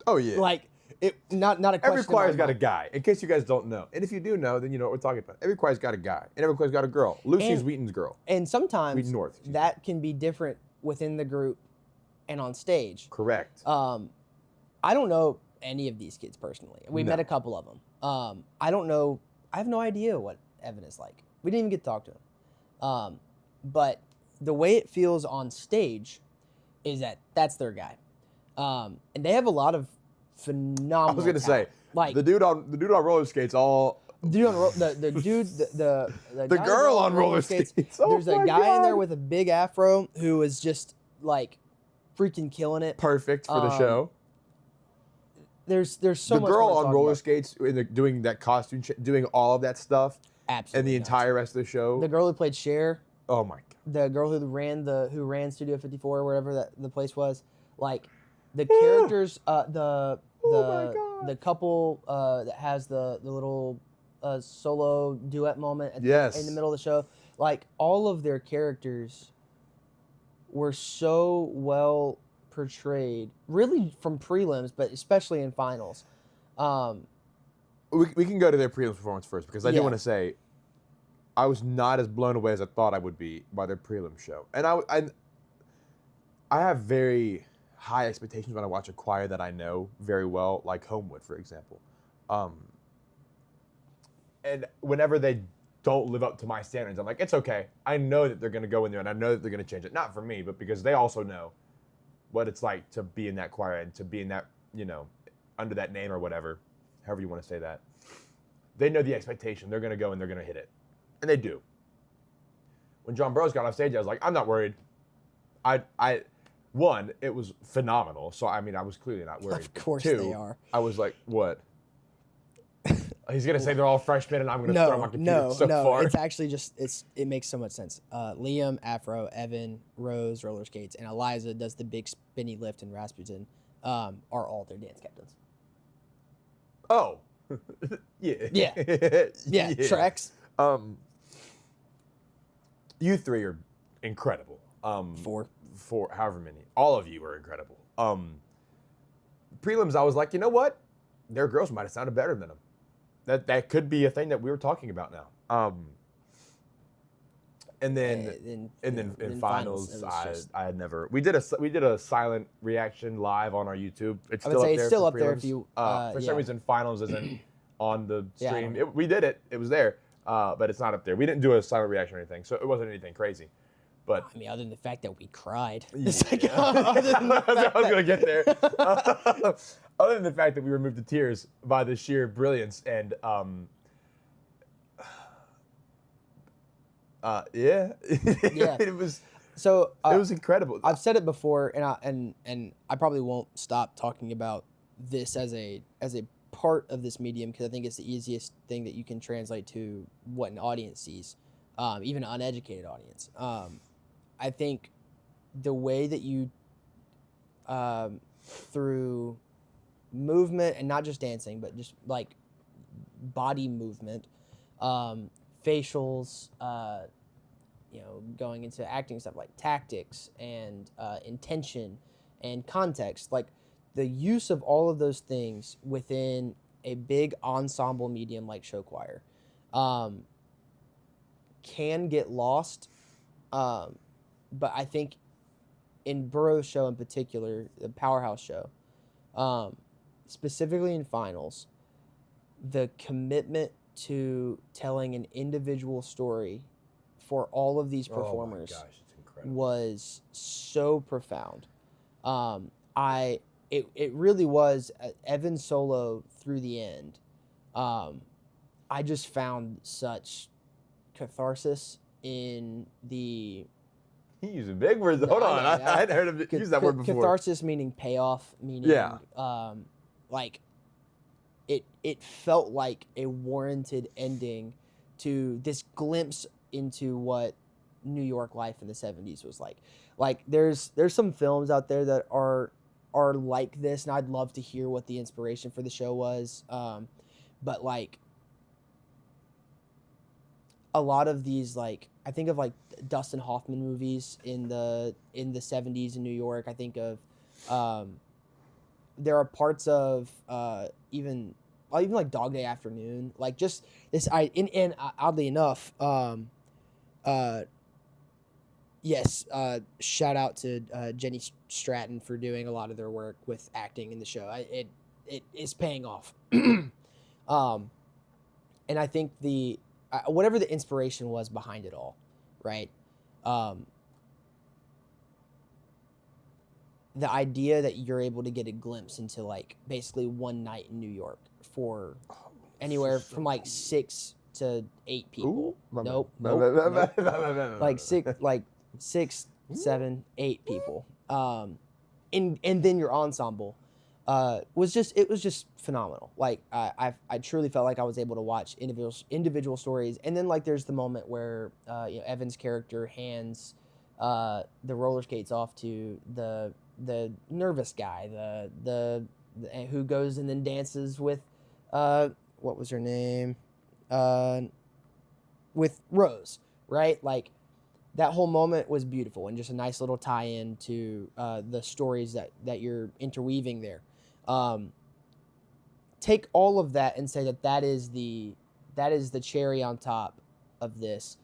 Oh yeah. Like, it not a question. Every choir's got a guy. In case you guys don't know, and if you do know, then you know what we're talking about. Every choir's got a guy, and every choir's got a girl. Lucy's Wheaton's girl. And sometimes Wheaton North, that can be different within the group and on stage. Correct. I don't know any of these kids personally. We met a couple of them. I don't know. I have no idea what Evan is like. We didn't even get to talk to him. But the way it feels on stage is that that's their guy. And they have a lot of phenomenal I was gonna talent. say, like the dude on roller skates all. The girl on roller skates. Oh, there's a guy in there with a big afro who is just like freaking killing it. Perfect for the show. There's so the much. The girl more to on roller about. skates doing that costume, doing all of that stuff. Absolutely. And the nuts. entire rest of the show. The girl who played Cher. Oh my god. The girl who ran Studio 54 or whatever that the place was. Like the characters, the couple that has the little solo duet moment in the middle of the show. Like all of their characters were so well portrayed, really from prelims, but especially in finals. we can go to their prelims performance first because I do Yeah. want to say I was not as blown away as I thought I would be by their prelim show, and I have very high expectations when I watch a choir that I know very well, like Homewood, for example. And whenever they don't live up to my standards, I'm like, it's okay. I know that they're going to go in there and I know that they're going to change it. Not for me, but because they also know what it's like to be in that choir and to be in that, under that name or whatever, however you want to say that. They know the expectation. They're going to go and they're going to hit it. And they do. When John Burroughs got off stage, I was like, I'm not worried. One, it was phenomenal. So, I mean, I was clearly not worried. Of course Two, they are. I was like, what? He's going to say they're all freshmen and I'm going to throw my computer so far. It's actually it makes so much sense. Liam, Afro, Evan, Rose, roller skates, and Eliza does the big spinny lift in Rasputin are all their dance captains. Oh. Yeah. Yeah. Yeah, Trex. You three are incredible. Four, however many. All of you are incredible. Prelims, I was like, you know what? Their girls might have sounded better than them. That could be a thing that we were talking about now. And then in finals, I had never. We did a silent reaction live on our YouTube. It's I would still say up it's there still for up there if prelims. you. For some reason, finals isn't on the Yeah, I stream. don't know. We did it. It was there, but it's not up there. We didn't do a silent reaction or anything, so it wasn't anything crazy. But I mean, other than the fact that we cried. yeah. It's like, other than the fact I was gonna that- get there. Other than the fact that we were moved to tears by the sheer brilliance and Yeah. it was So it was incredible. I've said it before, and I probably won't stop talking about this as a part of this medium because I think it's the easiest thing that you can translate to what an audience sees, even an uneducated audience. I think the way that you through movement and not just dancing, but just like body movement, facials, going into acting stuff like tactics and intention and context, like the use of all of those things within a big ensemble medium like show choir can get lost. But I think in Burroughs' show in particular, the Powerhouse show, specifically in finals, the commitment to telling an individual story for all of these performers Oh my gosh, it's incredible. was so profound. It really was Evan's solo through the end. I just found such catharsis in the He used big words. No, Hold I on, know, I hadn't heard him use that word before. Catharsis meaning payoff, meaning Yeah. like it felt like a warranted ending to this glimpse into what New York life in the 70s was like. Like there's some films out there that are like this, and I'd love to hear what the inspiration for the show was. But like a lot of these, like I think of like Dustin Hoffman movies in the 70s in New York. I think of there are parts of even like Dog Day Afternoon, like just this. And oddly enough, yes, shout out to Jenny Stratton for doing a lot of their work with acting in the show. It is paying off. And I think the whatever the inspiration was behind it all, right? The idea that you're able to get a glimpse into like basically one night in New York for anywhere from like 6 to 8 people. Nope. Like six, 7, 8 people. And then your ensemble was just phenomenal. Like I truly felt like I was able to watch individual stories, and then like there's the moment where Evan's character hands the roller skates off to the nervous guy, the who goes and then dances with what was her name, with Rose, right? Like that whole moment was beautiful and just a nice little tie-in to the stories that you're interweaving there. take all of that and say that is the cherry on top of this.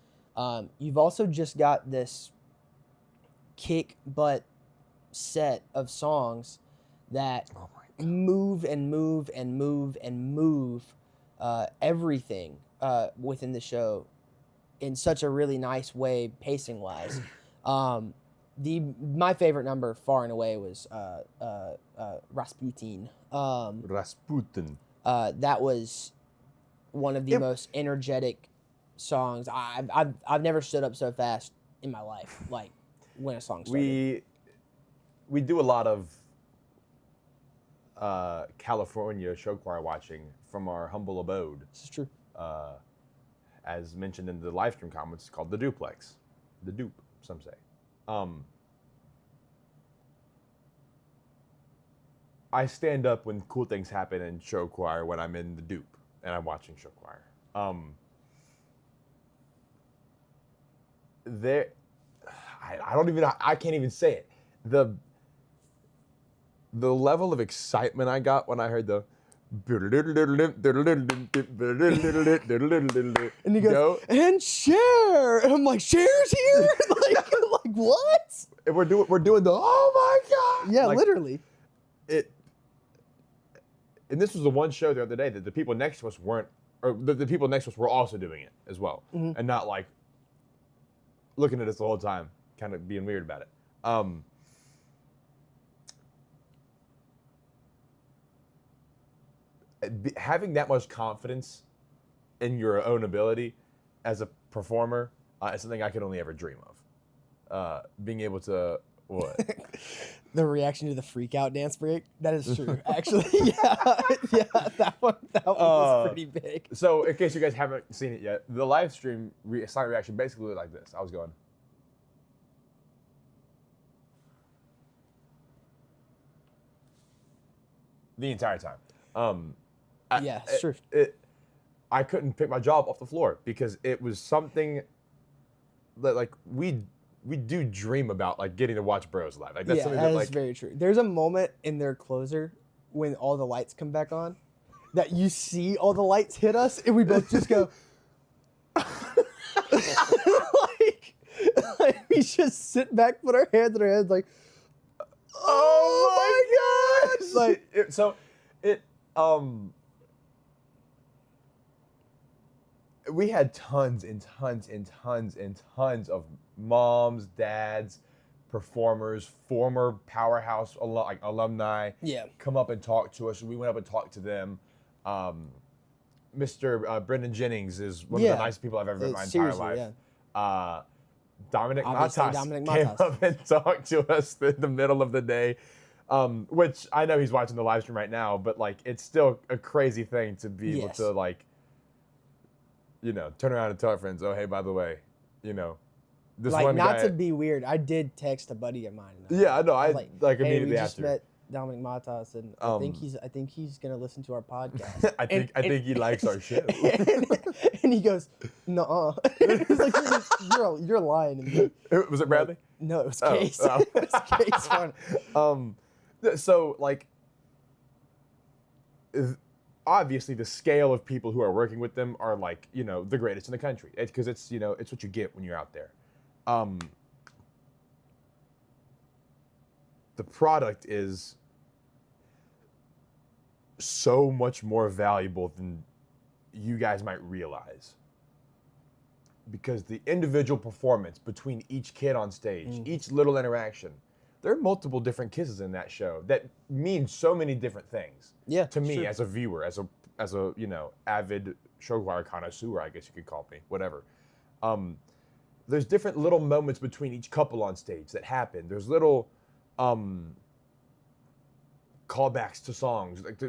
You've also just got this kick butt set of songs that move and move and move and move everything within the show in such a really nice way, pacing wise. My favorite number far and away was Rasputin. Rasputin. That was one of the most energetic songs. I've never stood up so fast in my life, like when a song started. We do a lot of California show choir watching from our humble abode. This is true. As mentioned in the live stream comments, it's called the duplex, the dupe, some say. I stand up when cool things happen in show choir when I'm in the dupe and I'm watching show choir. I can't even say it. The level of excitement I got when I heard the and he goes, and Cher, and I'm like, Cher's here? like what? And we're doing the oh my god. Yeah, like, literally. And this was the one show the other day that the people next to us weren't, or the people next to us were also doing it as well, and not like looking at us the whole time, kind of being weird about it. Having that much confidence in your own ability as a performer is something I could only ever dream of. Being able to, what? The reaction to the freak out dance break, that is true. Actually, yeah, that one was pretty big. So in case you guys haven't seen it yet, the live stream silent reaction basically looked like this. I was going. The entire time. Yeah, it's true. I couldn't pick my jaw up off the floor because it was something that like we do dream about, like getting to watch Bros live. Like that's something that is very true. There's a moment in their closer when all the lights come back on that you see all the lights hit us and we both just go like we just sit back, put our hands in our heads like, oh my gosh! Like we had tons and tons and tons and tons of moms, dads, performers, former Powerhouse alumni come up and talk to us. We went up and talked to them. Mr. Brendan Jennings is one of the nicest people I've ever met in my entire life. Yeah. Dominic Matas came up and talked to us in the middle of the day, which I know he's watching the live stream right now, but like it's still a crazy thing to be able to like, you know, turn around and tell our friends, oh, hey, by the way, you know, this like one not guy, to be weird, I did text a buddy of mine. Yeah, I know. I like hey, we immediately just after. met Dominic Matas, and I think he's gonna listen to our podcast. I think he likes our show. And he goes, no, he's like, you're lying. And Was it Bradley? No, it was Case. Oh. It was Case. Fun. So like, obviously the scale of people who are working with them are like, you know, the greatest in the country. Because it's, you know, it's what you get when you're out there. The product is so much more valuable than you guys might realize. Because the individual performance between each kid on stage, each little interaction, there are multiple different kisses in that show that mean so many different things. Yeah, to me as a viewer, as a you know, avid show choir connoisseur, I guess you could call me, whatever. There's different little moments between each couple on stage that happen. There's little callbacks to songs, like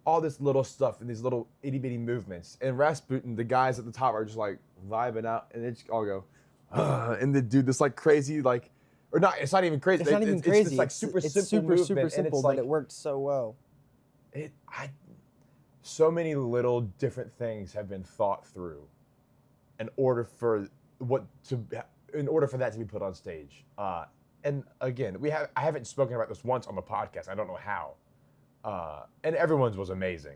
all this little stuff and these little itty bitty movements. And Rasputin, the guys at the top are just like vibing out, and they just all go, and they do this like crazy like, or not. It's not even crazy. It's not even crazy. It's just like super simple movement, super simple, and it's but like, it worked so well. So many little different things have been thought through in order for that to be put on stage. And again, I haven't spoken about this once on the podcast. I don't know how. And everyone's was amazing.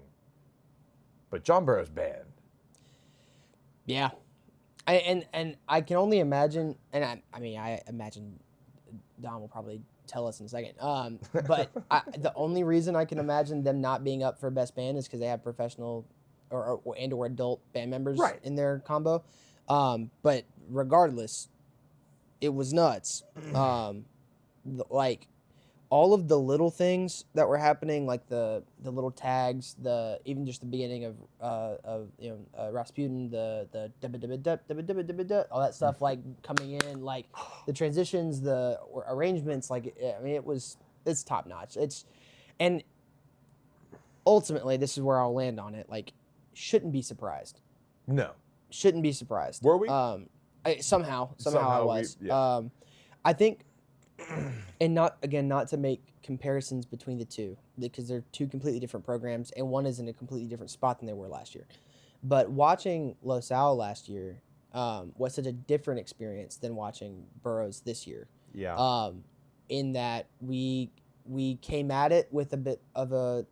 but John Burrow's band. Yeah, and I can only imagine, and I mean I imagine Don will probably tell us in a second. But the only reason I can imagine them not being up for best band is because they have professional or adult band members Right. in their combo. But regardless, it was nuts. Like all of the little things that were happening, like the little tags, even just the beginning of Rasputin, the all that stuff, like coming in, like the transitions, the arrangements, like I mean it's top notch. And ultimately this is where I'll land on it. Like shouldn't be surprised. No. Shouldn't be surprised. Were we? Somehow I was. I think. And not to make comparisons between the two, because they're two completely different programs, and one is in a completely different spot than they were last year. But watching Los Al last year was such a different experience than watching Burroughs this year. Yeah. In that we came at it with a bit of a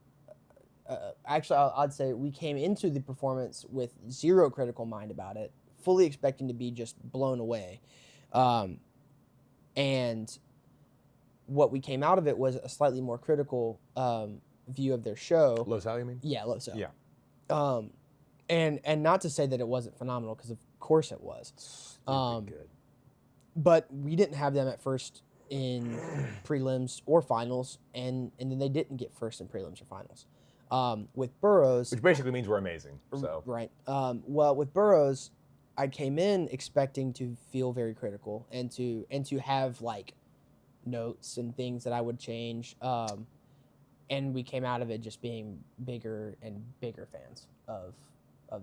actually I'd say we came into the performance with zero critical mind about it, fully expecting to be just blown away, and what we came out of it was a slightly more critical view of their show. Los Al, you mean? Yeah, Los Al. Yeah. And not to say that it wasn't phenomenal, because of course it was. Stupid good. But we didn't have them at first in prelims or finals, and then they didn't get first in prelims or finals. With Burroughs, Which basically means we're amazing. So right. Well, with Burroughs, I came in expecting to feel very critical and to have like notes and things that I would change. And we came out of it just being bigger and bigger fans of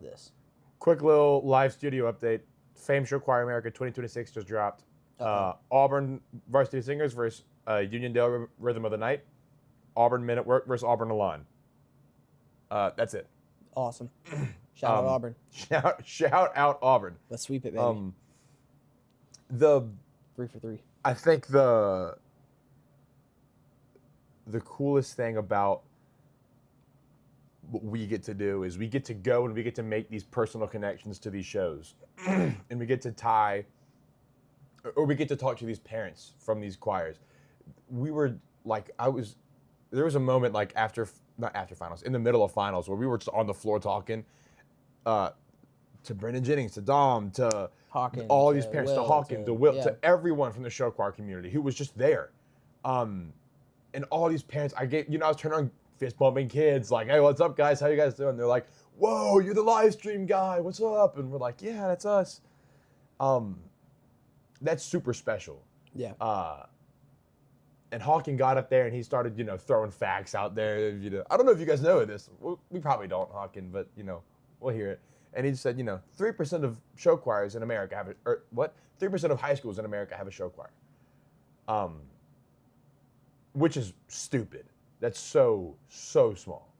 this. quick little live studio update. Fame Show Choir America 2026 just dropped. Auburn Varsity Singers versus Uniondale Rhythm of the Night. Auburn Men at Work versus Auburn Alon. That's it. Awesome. Shout out Auburn. Shout out Auburn. Let's sweep it, baby. 3 for 3. I think the coolest thing about what we get to do is we get to go and we get to make these personal connections to these shows. And we get to tie, or we get to talk to these parents from these choirs. We were like, there was a moment like not after finals, in the middle of finals, where we were just on the floor talking to Brendan Jennings, to Dom, to Hawkins, all these parents, to Hawkins, to Will, yeah. to everyone from the show choir community who was just there. And all these parents, I was turning on fist bumping kids, like, hey, what's up, guys? How you guys doing? They're like, whoa, you're the live stream guy. What's up? And we're like, yeah, that's us. That's super special. Yeah. And Hawking got up there and he started, throwing facts out there. I don't know if you guys know this. We probably don't, Hawking, but we'll hear it. And he just said, 3% of show choirs in America have 3% of high schools in America have a show choir. Which is stupid. That's so small.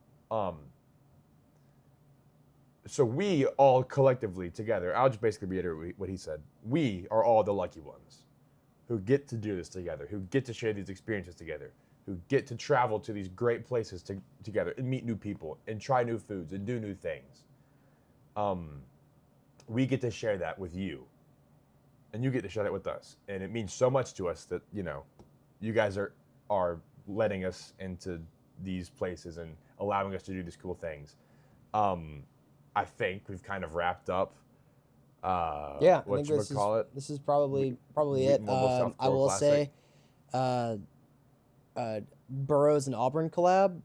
So we all collectively together, I'll just basically reiterate what he said. We are all the lucky ones who get to do this together, who get to share these experiences together, who get to travel to these great places together and meet new people and try new foods and do new things. We get to share that with you, and you get to share that with us. And it means so much to us that, you guys are letting us into these places and allowing us to do these cool things. I think we've kind of wrapped up. Yeah, I think this is probably it. I will say, Burroughs and Auburn collab.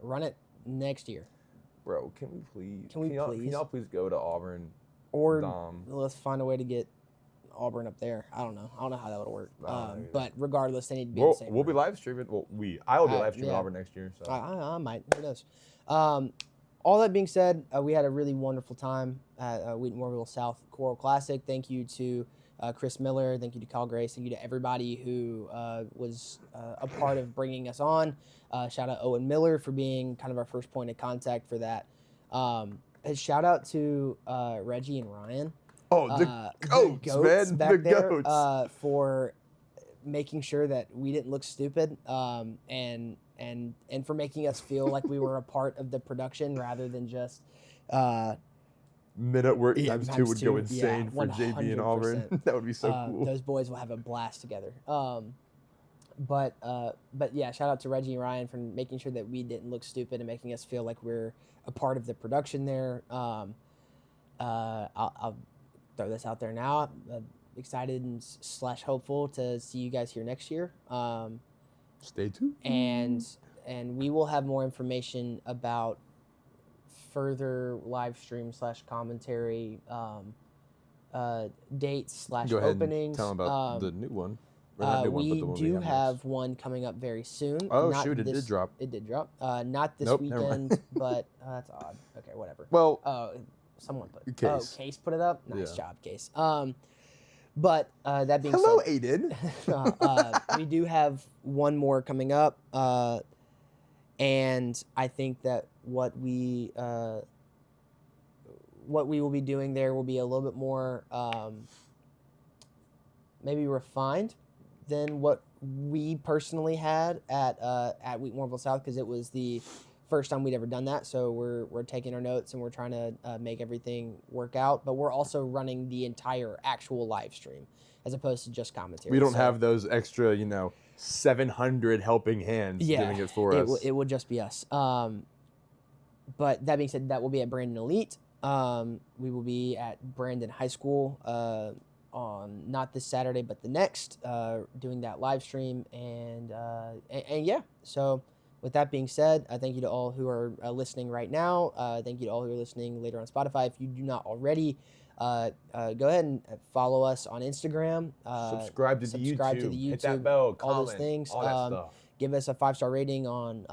Run it next year. Bro, can we please? Can y'all please go to Auburn? Or Dom? let's find a way to get Auburn up there. I don't know how that would work. But regardless, they need to be in the same We'll be room. live streaming. Well, I will be live streaming yeah. Auburn next year. So I might. Who knows? All that being said, we had a really wonderful time at Wheaton Warrenville South Choral Classic. Thank you to Chris Miller. Thank you to Kyle Grace. Thank you to everybody who was a part of bringing us on. Shout out Owen Miller for being kind of our first point of contact for that. And shout out to Reggie and Ryan. Oh, the goats, man. Back The there, goats. for making sure that we didn't look stupid. And and for making us feel like we were a part of the production rather than just Minute work Yeah, times two times would go two, insane yeah, for JB and Auburn. 100%. That would be so cool. Those boys will have a blast together. But yeah, shout out to Reggie and Ryan for making sure that we didn't look stupid and making us feel like we're a part of the production there. I'll throw this out there now. I'm excited and / hopeful to see you guys here next year. Stay tuned. And we will have more information about further live stream / commentary dates / Go ahead openings. and tell them about the new one. Or not new one, but We the one do have have next. one coming up very soon. Oh, Not shoot, it did this- drop. It did drop. Not this Nope, never mind. weekend, but that's odd. Okay, whatever. Well, Someone put Case. Case put it up. Nice Yeah. job, Case. But that being hello, said, Aiden. we do have one more coming up, and I think that what we will be doing there will be a little bit more maybe refined than what we personally had at Wheatmoreville South, because it was the first time we'd ever done that. So we're taking our notes and we're trying to make everything work out. But we're also running the entire actual live stream as opposed to just commentary. We don't So have those extra, 700 helping hands doing it for us. it will just be us. But that being said, that will be at Brandon Elite. We will be at Brandon High School on not this Saturday, but the next, doing that live stream. And yeah, so with that being said, I thank you to all who are listening right now. Thank you to all who are listening later on Spotify. If you do not already, go ahead and follow us on Instagram. Subscribe to the YouTube. Hit that bell, all those comment, things. all that stuff. Give us a 5-star rating on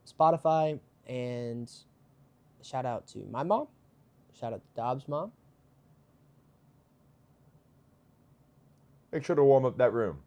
Spotify, and shout out to my mom. Shout out to Dobbs' mom. Make sure to warm up that room.